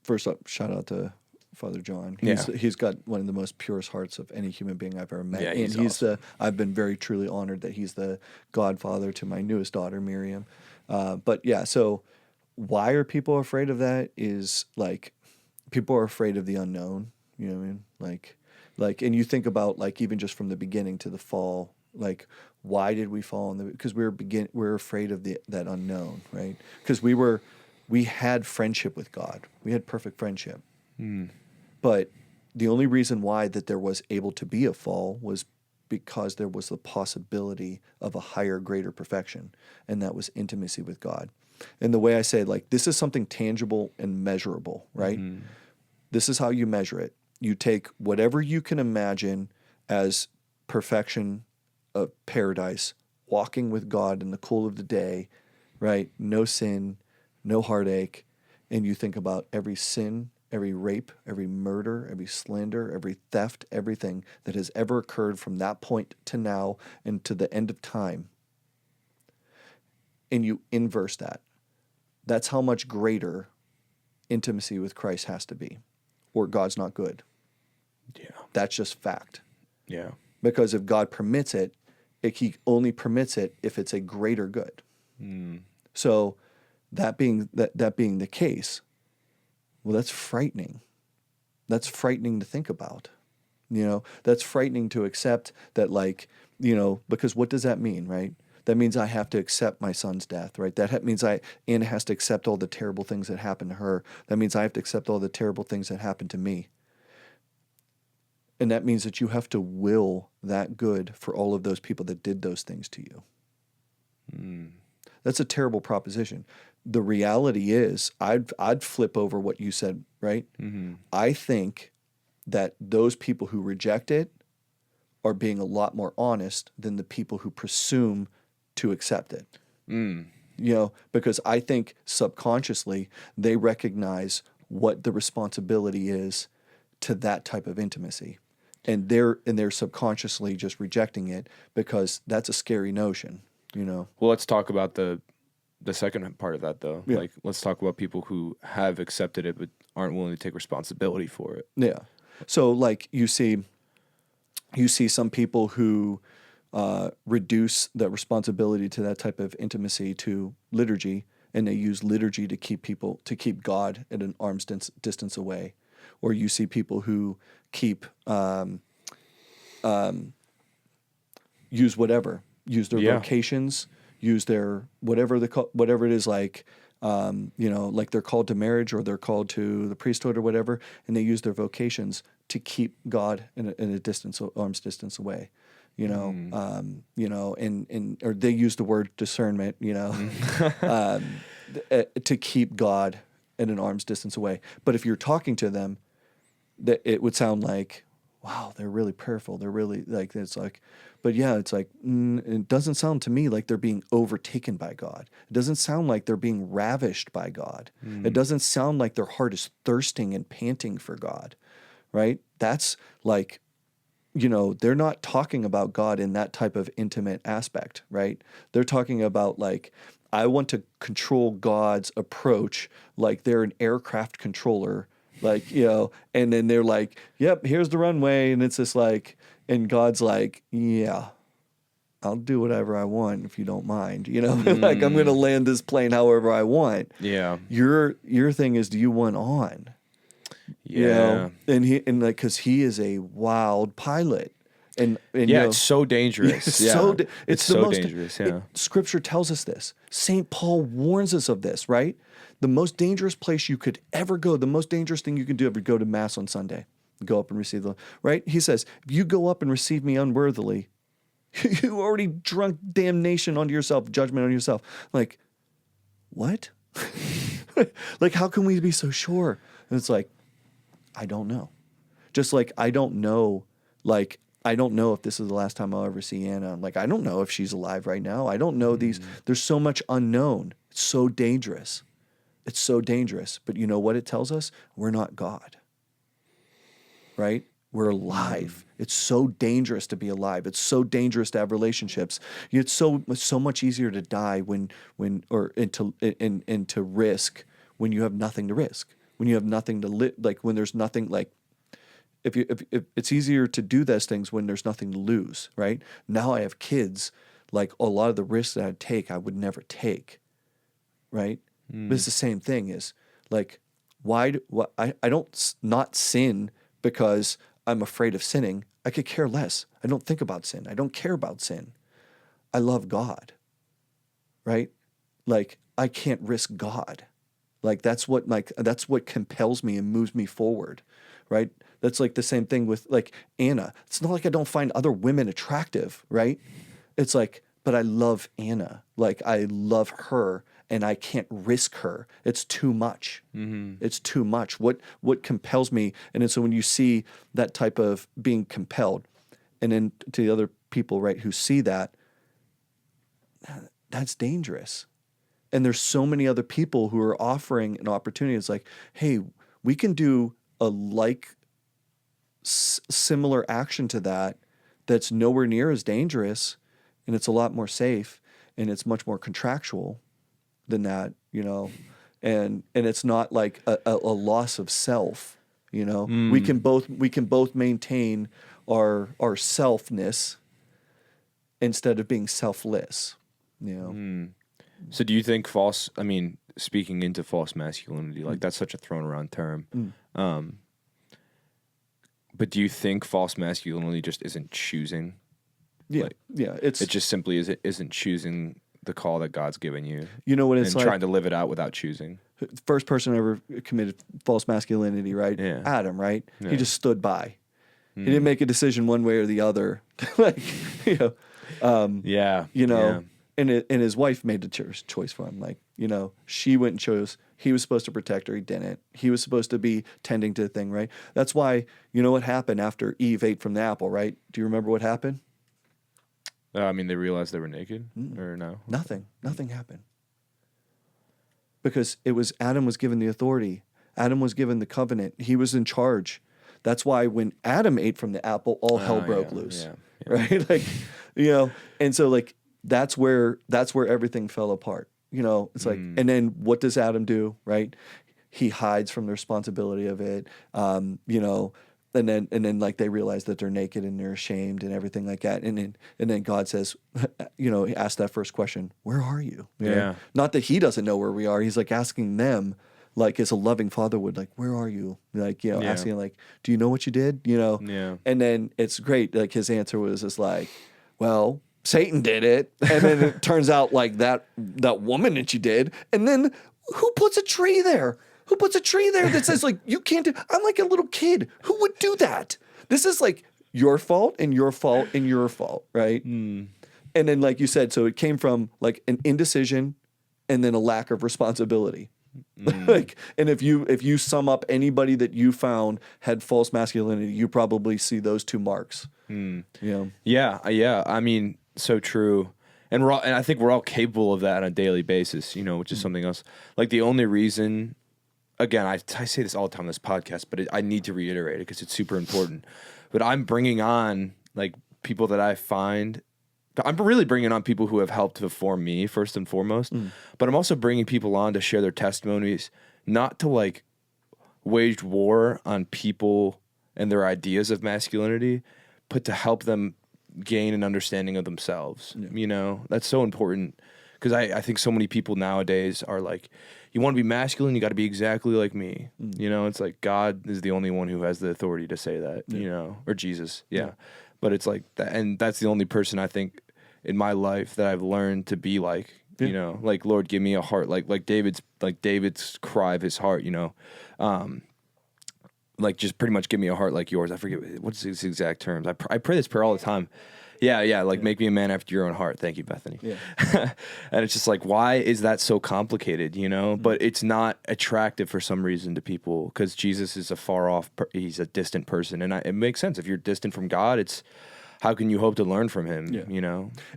first up, shout out to Father John. He's got one of the most purest hearts of any human being I've ever met. Yeah, and he's awesome. I've been very truly honored that he's the godfather to my newest daughter, Miriam. But yeah, so why are people afraid of that? Is like, people are afraid of the unknown. You know what I mean? Like, and you think about like even just from the beginning to the fall, like why did we fall? Because we're afraid of that unknown, right? Because we had friendship with God. We had perfect friendship. But the only reason why that there was able to be a fall was because there was the possibility of a higher, greater perfection, and that was intimacy with God. And the way I say, like, this is something tangible and measurable, right? This is how you measure it. You take whatever you can imagine as perfection of paradise, walking with God in the cool of the day, right? No sin, no heartache, and you think about every sin, every rape, every murder, every slander, every theft, everything that has ever occurred from that point to now and to the end of time, and you inverse that. That's how much greater intimacy with Christ has to be, or God's not good. Yeah. That's just fact. Yeah. Because if God permits it, He only permits it if it's a greater good. So that being the case, well, that's frightening. That's frightening to think about. You know, that's frightening to accept that, like, you know, because what does that mean, right? That means I have to accept my son's death, right? That means Anna has to accept all the terrible things that happened to her. That means I have to accept all the terrible things that happened to me. And that means that you have to will that good for all of those people that did those things to you. That's a terrible proposition. The reality is, I'd flip over what you said, right? I think that those people who reject it are being a lot more honest than the people who presume to accept it. You know, because I think subconsciously they recognize what the responsibility is to that type of intimacy. And they're subconsciously just rejecting it because that's a scary notion, you know. Well, let's talk about the second part of that, though. Yeah. Like, let's talk about people who have accepted it but aren't willing to take responsibility for it. Yeah. So, like, you see some people who reduce the responsibility to that type of intimacy to liturgy, and they use liturgy to keep God at an arm's distance away. Or you see people who use their vocations, use their whatever whatever it is, like like they're called to marriage or they're called to the priesthood or whatever, and they use their vocations to keep God in a distance, arm's distance away. Or they use the word discernment, to keep God at an arm's distance away. But if you're talking to them, that it would sound like, wow, they're really prayerful. They're really like, it's like, but yeah, it's like, it doesn't sound to me like they're being overtaken by God. It doesn't sound like they're being ravished by God. It doesn't sound like their heart is thirsting and panting for God, right? That's like, they're not talking about God in that type of intimate aspect, right? They're talking about like, I want to control God's approach like they're an aircraft controller, like, and then they're like, yep, here's the runway. And it's just like, and God's like, yeah, I'll do whatever I want if you don't mind, like I'm going to land this plane however I want. Yeah. Your thing is, do you want on? Yeah. And like, cause he is a wild pilot. And yeah, it's so dangerous. It's so most dangerous. Yeah. Scripture tells us this. St. Paul warns us of this, right? The most dangerous place you could ever go, the most dangerous thing you can do, ever go to Mass on Sunday, go up and receive right? He says, if you go up and receive me unworthily, you already drunk damnation onto yourself, judgment on yourself. Like, what? Like, how can we be so sure? And it's like, I don't know. Just like, I don't know if this is the last time I'll ever see Anna. Like, I don't know if she's alive right now. I don't know there's so much unknown. It's so dangerous. It's so dangerous. But you know what it tells us? We're not God, right? We're alive. It's so dangerous to be alive. It's so dangerous to have relationships. It's so much easier to die and to risk when you have nothing to risk, when you have nothing to live, like when there's nothing, like if it's easier to do those things when there's nothing to lose, right? Now I have kids, like a lot of the risks that I'd take, I would never take, right? But it's the same thing is like, I don't not sin because I'm afraid of sinning. I could care less. I don't think about sin. I don't care about sin. I love God, right? Like I can't risk God. Like that's what compels me and moves me forward, right? That's like the same thing with like Anna. It's not like I don't find other women attractive, right? It's like, but I love Anna. Like I love her and I can't risk her. It's too much. It's too much. What compels me? And then so when you see that type of being compelled, and then to the other people, right, who see that, that's dangerous. And there's so many other people who are offering an opportunity. It's like, hey, we can do a similar action to that that's nowhere near as dangerous, and it's a lot more safe, and it's much more contractual than that, and it's not like a loss of self, We can both maintain our selfness instead of being selfless, So do you think speaking into false masculinity, like that's such a thrown around term. But do you think false masculinity just isn't choosing? Yeah. It just simply isn't choosing the call that God's given you. You know what it's like? Trying to live it out without choosing. First person ever committed false masculinity, right? Yeah. Adam, right? Yeah. He just stood by. He didn't make a decision one way or the other. Like, and his wife made the choice for him. Like, she went and chose. He was supposed to protect her. He didn't. He was supposed to be tending to the thing, right? That's why, what happened after Eve ate from the apple, right? Do you remember what happened? They realized they were naked, or no? Nothing happened. Because Adam was given the authority. Adam was given the covenant. He was in charge. That's why when Adam ate from the apple, all hell broke loose, right? Like, and so like, that's where everything fell apart. It's like, and then what does Adam do, right? He hides from the responsibility of it, and then like they realize that they're naked and they're ashamed and everything like that. And then God says, he asked that first question, where are you? Yeah. Not that he doesn't know where we are. He's like asking them, like as a loving father would, like, where are you? Like, asking like, do you know what you did? Yeah. And then it's great. Like his answer was just like, well, Satan did it, and then it turns out like that woman that you did, and then who puts a tree there? Who puts a tree there that says like you can't do? I'm like a little kid. Who would do that? This is like your fault and your fault and your fault, right? And then like you said, so it came from like an indecision, and then a lack of responsibility. Like, and if you sum up anybody that you found had false masculinity, you probably see those two marks. Yeah. I mean, so true. And I think we're all capable of that on a daily basis, which is something else. Like the only reason, again, I say this all the time on this podcast, but I need to reiterate it because it's super important. But I'm bringing on like people that I find. I'm really bringing on people who have helped to form me first and foremost, but I'm also bringing people on to share their testimonies, not to like wage war on people and their ideas of masculinity, but to help them gain an understanding of themselves. That's so important because I think so many people nowadays are like, you want to be masculine, you got to be exactly like me. It's like God is the only one who has the authority to say that, or Jesus. But it's like that, and that's the only person I think in my life that I've learned to be like, like Lord, give me a heart like David's cry of his heart, like just pretty much give me a heart like yours. I forget what's his exact terms. I pray this prayer all the time. Make me a man after your own heart. Thank you, Bethany. And it's just like, why is that so complicated, But it's not attractive for some reason to people because Jesus is he's a distant person. And it makes sense. If you're distant from God, it's, how can you hope to learn from him,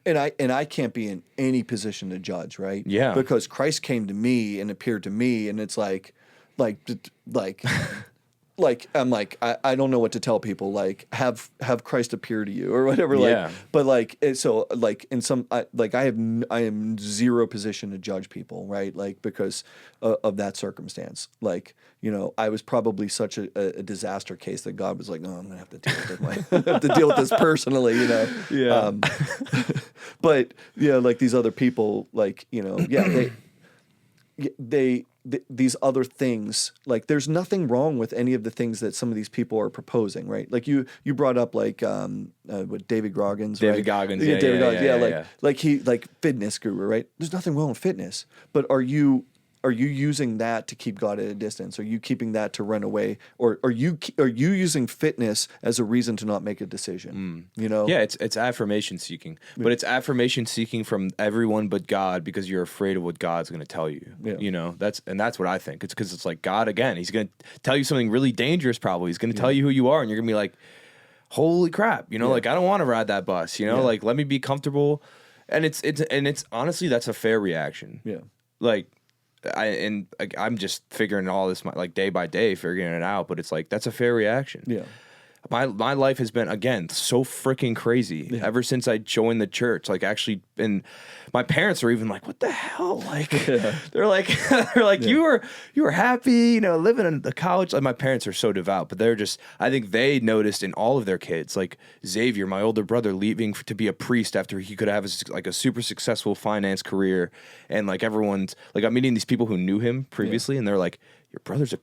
And I can't be in any position to judge, right? Yeah. Because Christ came to me and appeared to me, and it's like I'm like I don't know what to tell people, like have Christ appear to you or whatever, like but like so like in some I am zero position to judge people, right? Like because of that circumstance. Like I was probably such a disaster case that God was like, no, I'm gonna have to deal with have to deal with this personally, but like these other people, like these other things, like there's nothing wrong with any of the things that some of these people are proposing, right? Like you brought up like what David Goggins, right? David Goggins, David Goggins, like he like fitness guru, right? There's nothing wrong with fitness, but are you using that to keep God at a distance? Are you keeping that to run away, or are you using fitness as a reason to not make a decision? Yeah, it's affirmation seeking, but it's affirmation seeking from everyone but God because you're afraid of what God's going to tell you. That's what I think. It's because it's like God again. He's going to tell you something really dangerous. Probably he's going to tell you who you are, and you're going to be like, holy crap, like I don't want to ride that bus. Like let me be comfortable, and it's honestly that's a fair reaction. Like. I'm just figuring all this like day by day, figuring it out. But it's like that's a fair reaction. My life has been again so freaking crazy ever since I joined the church. Like actually, and my parents are even like, "What the hell?" Like they're like you were happy, living in the college. Like my parents are so devout, but they're just I think they noticed in all of their kids, like Xavier, my older brother, leaving to be a priest after he could have a super successful finance career, and like everyone's like I'm meeting these people who knew him previously, and they're like, "Your brother's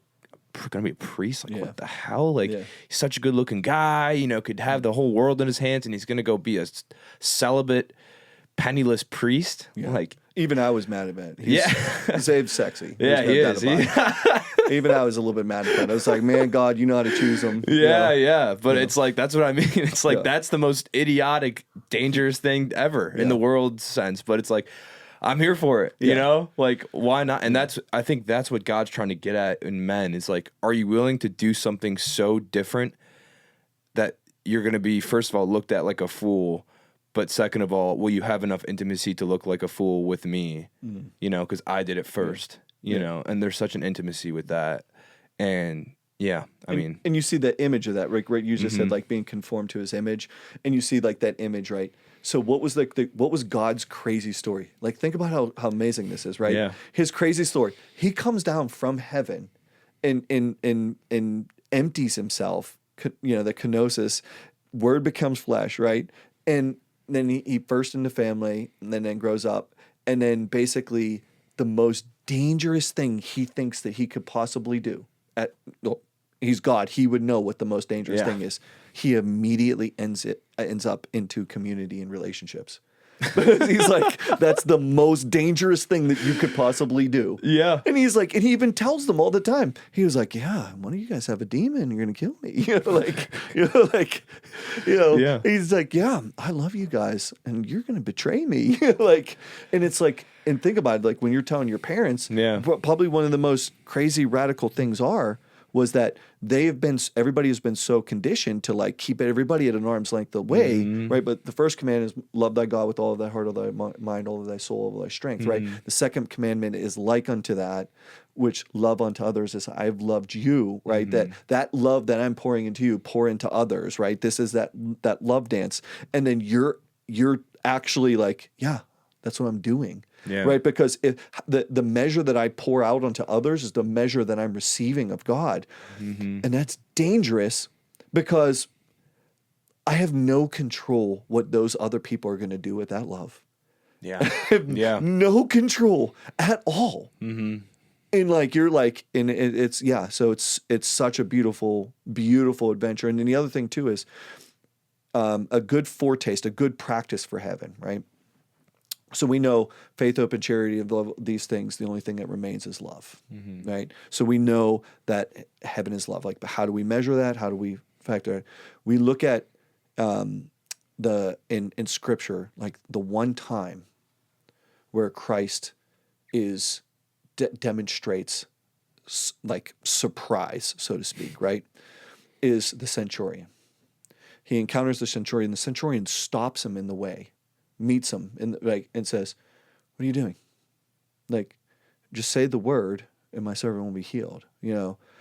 gonna be a priest? Like what the hell? Like he's such a good looking guy, could have the whole world in his hands, and he's gonna go be a celibate, penniless priest." Like even I was mad at that. Zave's sexy. Yeah, he is. Even I was a little bit mad at that. I was like, man, God, you know how to choose him. But it's like that's what I mean. It's like that's the most idiotic, dangerous thing ever in the world sense. But it's like I'm here for it, like why not? And I think that's what God's trying to get at in men is like, are you willing to do something so different that you're going to be, first of all, looked at like a fool, but second of all, will you have enough intimacy to look like a fool with me, because I did it first, and there's such an intimacy with that. And I mean, and you see the image of that, right? You just said like being conformed to his image, and you see like that image, right? So what was what was God's crazy story? Like think about how amazing this is, right? Yeah. His crazy story. He comes down from heaven, and empties himself. The kenosis, word becomes flesh, right? And then he bursts into family, and then grows up, and then basically the most dangerous thing he thinks that he could possibly do. He's God. He would know what the most dangerous thing is. He immediately ends up into community and relationships. He's like, that's the most dangerous thing that you could possibly do. Yeah. And he's like, and he even tells them all the time. He was like, yeah, one of you guys have a demon. You're going to kill me. Yeah. He's like, yeah, I love you guys and you're going to betray me. Like, and it's like, and think about it, like when you're telling your parents, probably one of the most crazy radical things was that everybody has been so conditioned to like keep everybody at an arm's length away, right? But the first command is love thy God with all of thy heart, all thy mind, all of thy soul, all of thy strength, right? The second commandment is like unto that, which love unto others as I've loved you, right? That love that I'm pouring into you, pour into others, right? This is that love dance. And then you're actually like, yeah, that's what I'm doing. Yeah. Right, because if the measure that I pour out onto others is the measure that I'm receiving of God, and that's dangerous because I have no control what those other people are going to do with that love. Yeah, yeah, no control at all. And like you're like, and it's so it's such a beautiful adventure. And then the other thing too is a good foretaste, a good practice for heaven, right? So we know faith, hope, and charity of love, these things, the only thing that remains is love, right? So we know that heaven is love. Like, but how do we measure that? How do we factor it? We look at in Scripture, like the one time where Christ demonstrates like surprise, so to speak, right? Is the centurion. He encounters the centurion. The centurion stops him in the way, meets him and says, "What are you doing? Like, just say the word, and my servant will be healed."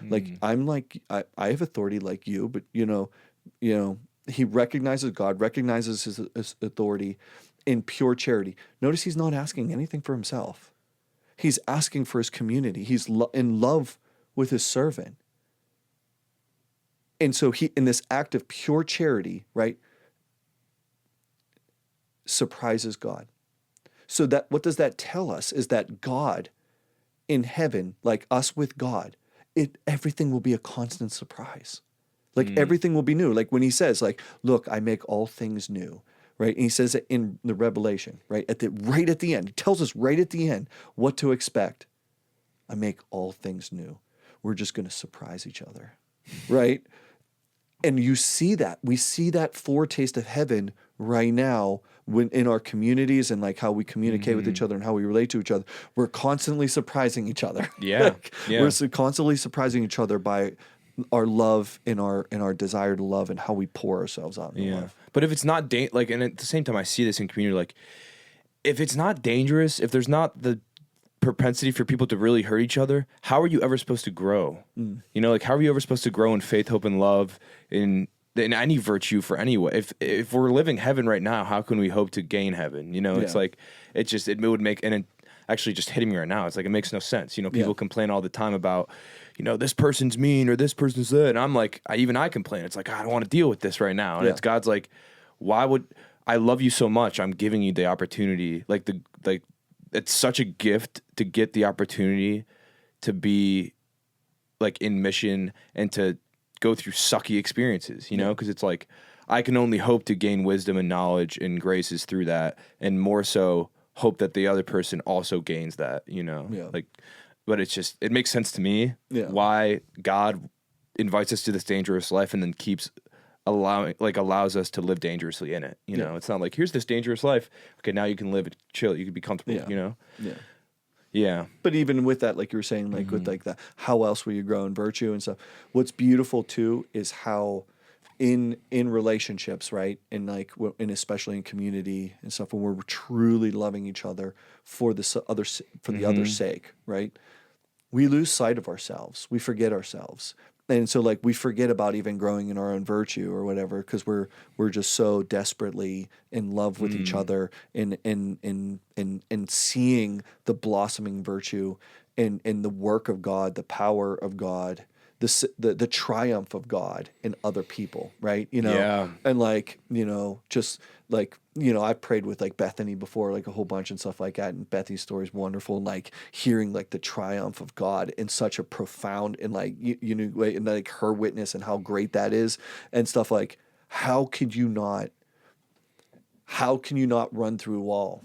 Like I'm like I have authority like you, but he recognizes God, recognizes his authority in pure charity. Notice he's not asking anything for himself. He's asking for his community. He's in love with his servant, and so he, in this act of pure charity, right, surprises God. So that what does that tell us is that God in heaven, like us with God, everything will be a constant surprise. Like everything will be new. Like when he says, like, look, I make all things new, right? And he says it in the Revelation, right? Right at the end. He tells us right at the end what to expect. I make all things new. We're just going to surprise each other, right? And you see that. We see that foretaste of heaven right now when in our communities and like how we communicate with each other and how we relate to each other. We're constantly surprising each other. Yeah. We're constantly surprising each other by our love and our desire to love and how we pour ourselves out in love. But if it's not and at the same time I see this in community, like if it's not dangerous, if there's not the propensity for people to really hurt each other, how are you ever supposed to grow? Like how are you ever supposed to grow in faith, hope, and love in any virtue for anyone? If we're living heaven right now, how can we hope to gain heaven? It's like it would make, and it actually just hitting me right now. It's like it makes no sense. People complain all the time about this person's mean or this person's that, and I'm like, I complain. It's like I don't want to deal with this right now, and it's God's like, why would I love you so much? I'm giving you the opportunity, it's such a gift to get the opportunity to be like in mission and to go through sucky experiences, because it's like I can only hope to gain wisdom and knowledge and graces through that, and more so hope that the other person also gains that, but it makes sense to me why God invites us to this dangerous life and then keeps allows us to live dangerously in it. It's not like, here's this dangerous life. Okay, now you can live it chill. You can be comfortable, Yeah. But even with that, like you were saying, like with like how else will you grow in virtue and stuff? What's beautiful too is how in relationships, right, and like and especially in community and stuff, when we're truly loving each other for the other's sake, right, we lose sight of ourselves. We forget ourselves. And so like we forget about even growing in our own virtue or whatever, because we're just so desperately in love with each other and seeing the blossoming virtue and the work of God, the power of God, the triumph of God in other people, right? And like, just like, I've prayed with like Bethany before, like a whole bunch and stuff like that. And Bethany's story is wonderful. And like hearing like the triumph of God in such a profound and like, way, and like her witness and how great that is and stuff like, how how can you not run through a wall?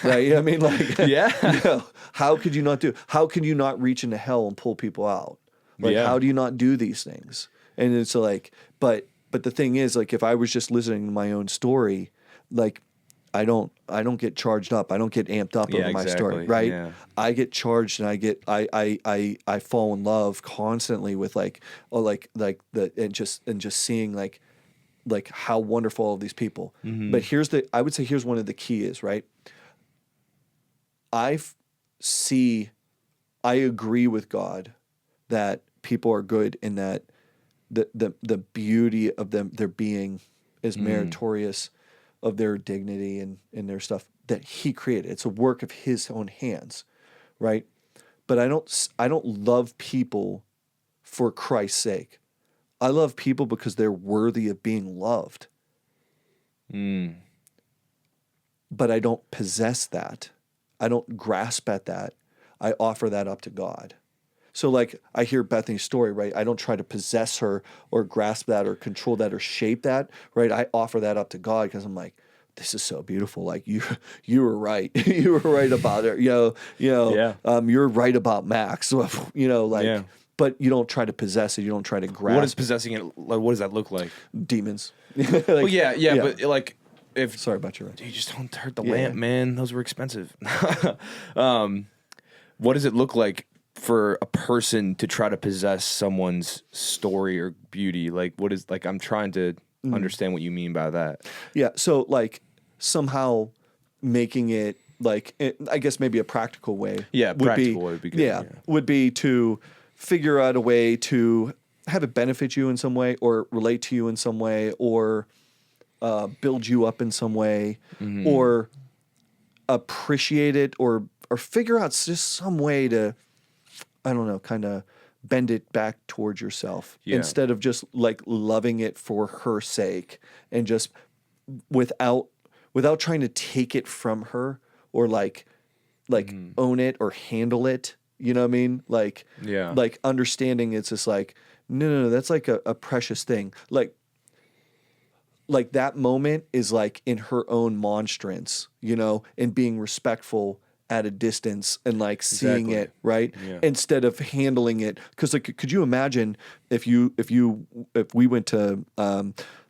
Right? I mean, like, Yeah. you know, how could you not do? How can you not reach into hell and pull people out? Like, Yeah. how do you not do these things? And it's like, but the thing is, like, if I was just listening to my own story, like, I don't get charged up. I don't get amped up Yeah, over my story, exactly. right? Yeah. I get charged, and I fall in love constantly with like, oh, like the and just seeing like how wonderful all of these people. Mm-hmm. But I would say here's one of the key is, right? I agree with God that people are good and that the beauty of their being is meritorious of their dignity and their stuff that he created. It's a work of his own hands, right? But I don't love people for Christ's sake. I love people because they're worthy of being loved. But I don't possess that. I don't grasp at that. I offer that up to God. So like I hear Bethany's story, right? I don't try to possess her or grasp that or control that or shape that, right? I offer that up to God because I'm like, this is so beautiful. Like you were right. You were right about it. Yeah. You're right about Max. Yeah. But you don't try to possess it. You don't try to grasp What is possessing it? Like, what does that look like? demons. Well, yeah, but like, if Sorry about your you just don't hurt the Yeah. lamp, man. Those were expensive. What does it look like for a person to try to possess someone's story or beauty? Like, what is like? I'm trying to understand what you mean by that. Yeah. So like somehow making it like I guess maybe a practical way. Yeah, would practical way would be good, yeah. would be to figure out a way to have it benefit you in some way, or relate to you in some way, or build you up in some way, or appreciate it, or figure out just some way to, I don't know, kind of bend it back towards yourself instead of just like loving it for her sake and just without trying to take it from her or like own it or handle it. You know what I mean? Like, Yeah. like understanding it's just like, no, that's like a precious thing. Like that moment is like in her own monstrance, and being respectful at a distance and like seeing Exactly. it, right? Yeah. Instead of handling it. Cause like, could you imagine if we went to,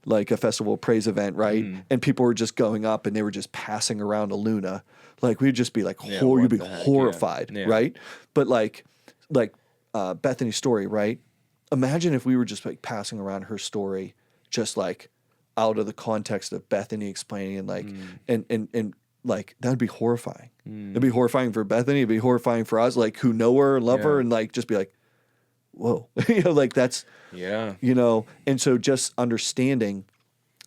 like a festival of praise event, right? And people were just going up and they were just passing around a Luna. Like we'd just be like, Yeah, you'd what be the heck, horrified, yeah. right? But like Bethany's story, right? Imagine if we were just like passing around her story, just like out of the context of Bethany explaining and like, and like that would be horrifying. It'd be horrifying for Bethany. It'd be horrifying for us, like who know her and love her, and like just be like, whoa, like that's, Yeah. And so just understanding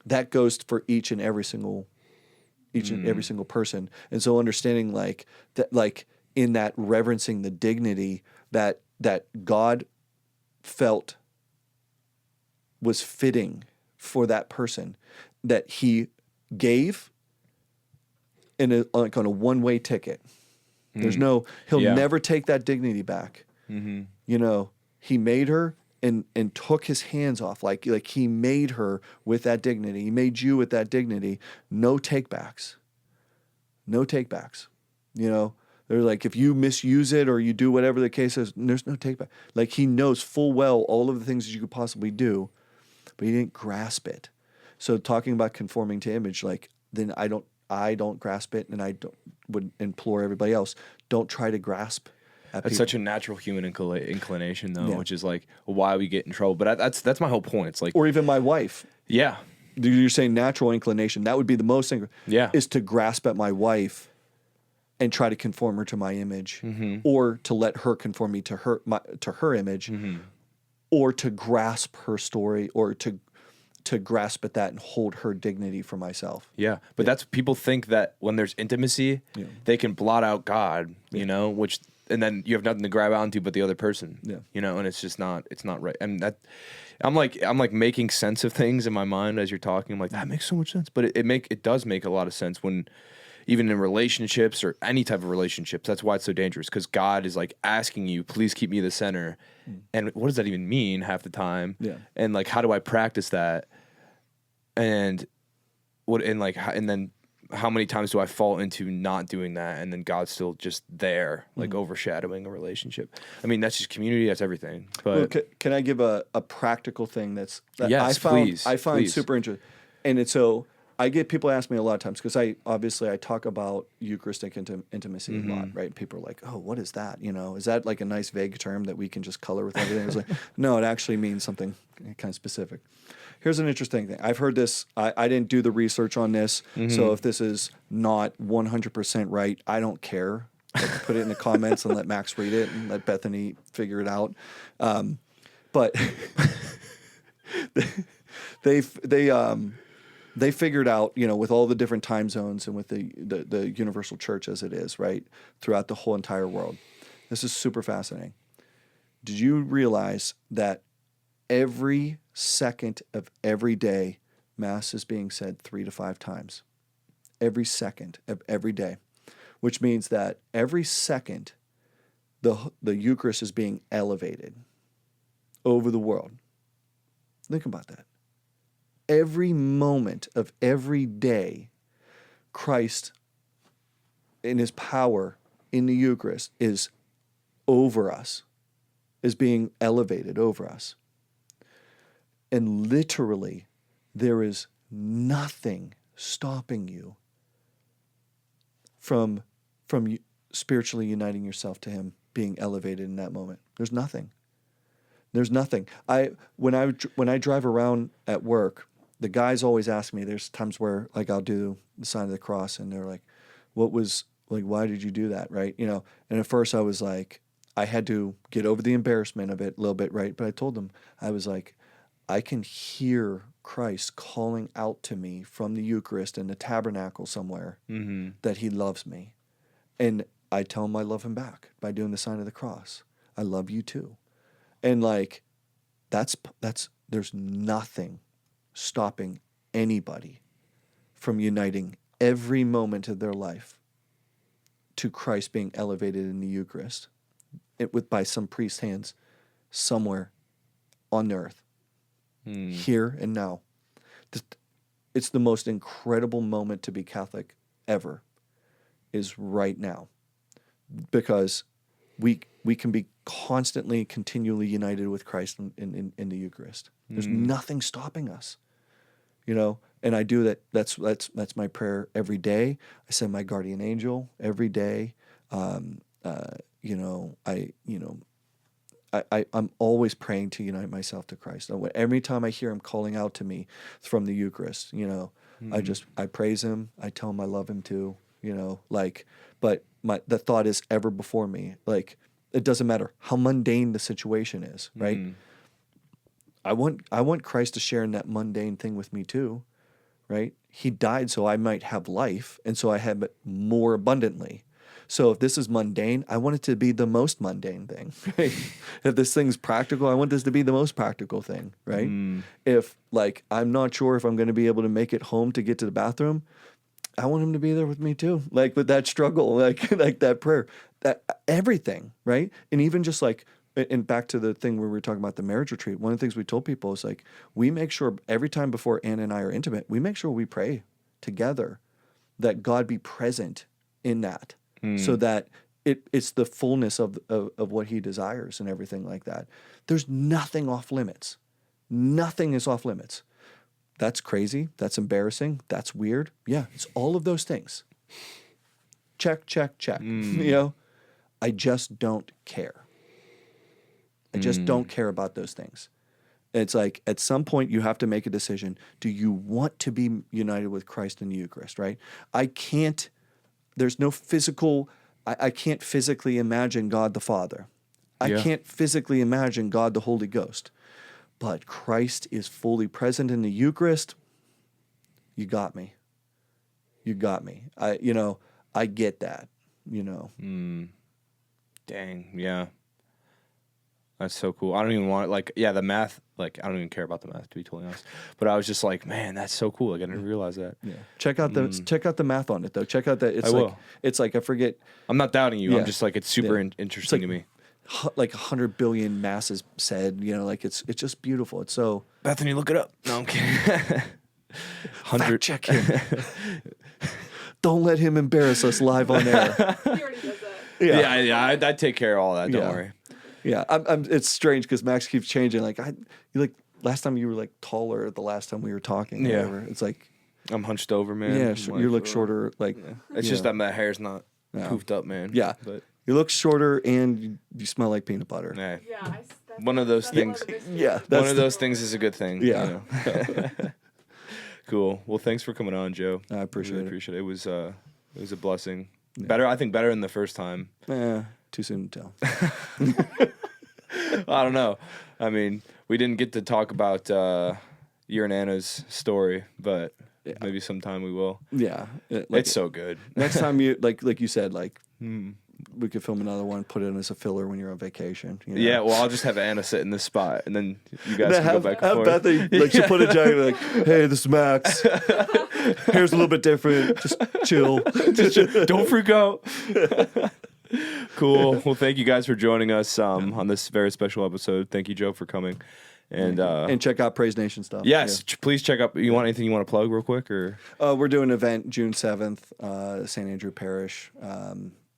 that goes for each and every single person. And so understanding like that, like in that reverencing the dignity that God felt was fitting for that person, that he gave like on a one-way ticket. There's no, he'll never take that dignity back. He made her and took his hands off. Like he made her with that dignity. He made you with that dignity. No takebacks. No takebacks. They're like, if you misuse it or you do whatever the case is, there's no takeback. Like he knows full well all of the things that you could possibly do, but he didn't grasp it. So talking about conforming to image, like then I don't grasp it, and would implore everybody else, don't try to grasp at That's people. such a natural human inclination, though, which is like why we get in trouble. But that's my whole point. It's like, Or even my wife. yeah, You're saying natural inclination. That would be the most thing. Yeah. Is to grasp at my wife and try to conform her to my image, or to let her conform me to her image, or to grasp her story, or to grasp at that and hold her dignity for myself. yeah. But that's, people think that when there's intimacy, they can blot out God, which, and then you have nothing to grab onto but the other person, and it's just not, it's not right. And that, I'm like making sense of things in my mind as you're talking. I'm like, that makes so much sense. But it does make a lot of sense when, even in relationships or any type of relationships. That's why it's so dangerous, because God is like asking you, please keep me the center. And what does that even mean half the time? Yeah. And like, how do I practice that? And and then how many times do I fall into not doing that, and then God's still just there, like overshadowing a relationship? I mean, that's just community. That's everything. But can I give a practical thing that yes, I find please. super interesting? And it's so I get people ask me a lot of times because I talk about Eucharistic intimacy a lot, right? People are like, "Oh, what is that? You know, is that like a nice vague term that we can just color with everything?" It's like, no, it actually means something kind of specific. Here's an interesting thing. I've heard this. I didn't do the research on this, so if this is not 100% right, I don't care. Like, put it in the comments and let Max read it and let Bethany figure it out. But they figured out, you know, with all the different time zones and with the universal church as it is, right, throughout the whole entire world. This is super fascinating. Did you realize that every second of every day, Mass is being said 3 to 5 times? Every second of every day, which means that every second, the Eucharist is being elevated over the world. Think about that. Every moment of every day, Christ, in his power in the Eucharist, is over us, is being elevated over us. And literally, there is nothing stopping you from spiritually uniting yourself to him, being elevated in that moment. There's nothing. There's nothing. When I drive around at work, the guys always ask me, there's times where like I'll do the sign of the cross and they're like, why did you do that? Right. You know, and at first I was like, I had to get over the embarrassment of it a little bit. Right. But I told them, I was like, I can hear Christ calling out to me from the Eucharist in the tabernacle somewhere that he loves me. And I tell him I love him back by doing the sign of the cross. I love you too. And like, there's nothing stopping anybody from uniting every moment of their life to Christ being elevated in the Eucharist by some priest's hands somewhere on the earth, here and now. It's the most incredible moment to be Catholic ever, is right now, because we can be constantly, continually united with Christ in the Eucharist. There's nothing stopping us, you know. And I do that. That's my prayer every day. I send my guardian angel every day. I'm always praying to unite myself to Christ. Every time I hear him calling out to me from the Eucharist, you know, I praise him. I tell him I love him too, you know, like, but the thought is ever before me. Like, it doesn't matter how mundane the situation is, right? I want Christ to share in that mundane thing with me too, right? He died so I might have life, and so I have it more abundantly. So if this is mundane, I want it to be the most mundane thing, right? If this thing's practical, I want this to be the most practical thing, right? If, like, I'm not sure if I'm going to be able to make it home to get to the bathroom, I want him to be there with me too, like with that struggle, like that prayer, that everything, right? And even just like, and back to the thing where we were talking about the marriage retreat, one of the things we told people is like, we make sure every time before Anna and I are intimate, we make sure we pray together that God be present in that, so that it's the fullness of what he desires and everything like that. There's nothing off limits. Nothing is off limits. That's crazy. That's embarrassing. That's weird. Yeah, it's all of those things. Check, check, check. You know, I just don't care. I just don't care about those things. It's like, at some point you have to make a decision. Do you want to be united with Christ in the Eucharist, right? There's no physical, I can't physically imagine God the Father. I can't physically imagine God the Holy Ghost. But Christ is fully present in the Eucharist. You got me. You got me. I get that, you know. Dang, yeah. That's so cool. I don't even want the math, like, I don't even care about the math, to be totally honest. But I was just like, man, that's so cool. Like, I didn't realize that. Yeah. Check out the math on it though. Check out that it's like I forget. I'm not doubting you. Yeah. I'm just like, it's super interesting to me. Like 100 billion masses said, you know, like it's just beautiful. It's so. Bethany, look it up. No, I'm kidding. Fact check him. Don't let him embarrass us live on air. He already does that. Yeah. I'd take care of all that. Don't worry. Yeah, it's strange because Max keeps changing. Like last time you were like taller. The last time we were talking. Yeah. Whatever. It's like I'm hunched over, man. yeah, I'm you look shorter. Like it's just that my hair's not poofed up, man. Yeah, but you look shorter and you smell like peanut butter. yeah. Yeah, One of those things. Yeah, One of those things is a good thing. Yeah. You know? Cool. Well, thanks for coming on, Joe. I appreciate it. Appreciate it. It was a blessing. Yeah. I think better than the first time. Too soon to tell. I don't know. I mean, we didn't get to talk about your and Anna's story, but maybe sometime we will. Yeah, It's so good. Next time you like you said, like we could film another one, put it as a filler when you're on vacation. You know? Yeah, well, I'll just have Anna sit in this spot, and then you guys can go back and forth. Have Beth, like, she'll put a jacket, like, hey, this is Max. Hair's a little bit different. Just chill. Don't freak out. Cool. Well, thank you guys for joining us on this very special episode. Thank you, Joe, for coming. And check out Praise Nation stuff. Yes, please check out. You want anything you want to plug real quick, or? We're doing an event June 7th, St. Andrew Parish.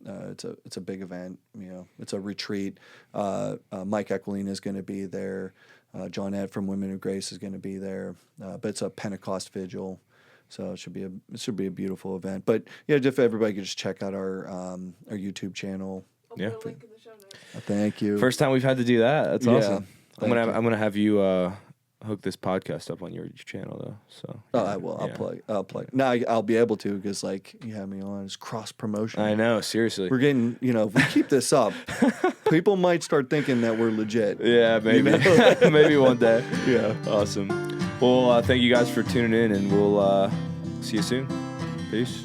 It's a big event. You know, it's a retreat. Mike Equilina is going to be there. Johnette from Women of Grace is going to be there. But it's a Pentecost vigil, so it should be a beautiful event. But yeah, if everybody could just check out our YouTube channel. I'll put a link in the show notes. Thank you. First time we've had to do that. That's awesome. I'm Thank you. gonna have you hook this podcast up on your channel though. So I will. I'll plug. Now I'll be able to because like you have me on. It's cross promotion. I know. Seriously. We're getting. If we keep this up, people might start thinking that we're legit. Yeah, maybe. Maybe one day. Yeah. Awesome. Well, thank you guys for tuning in, and we'll see you soon. Peace.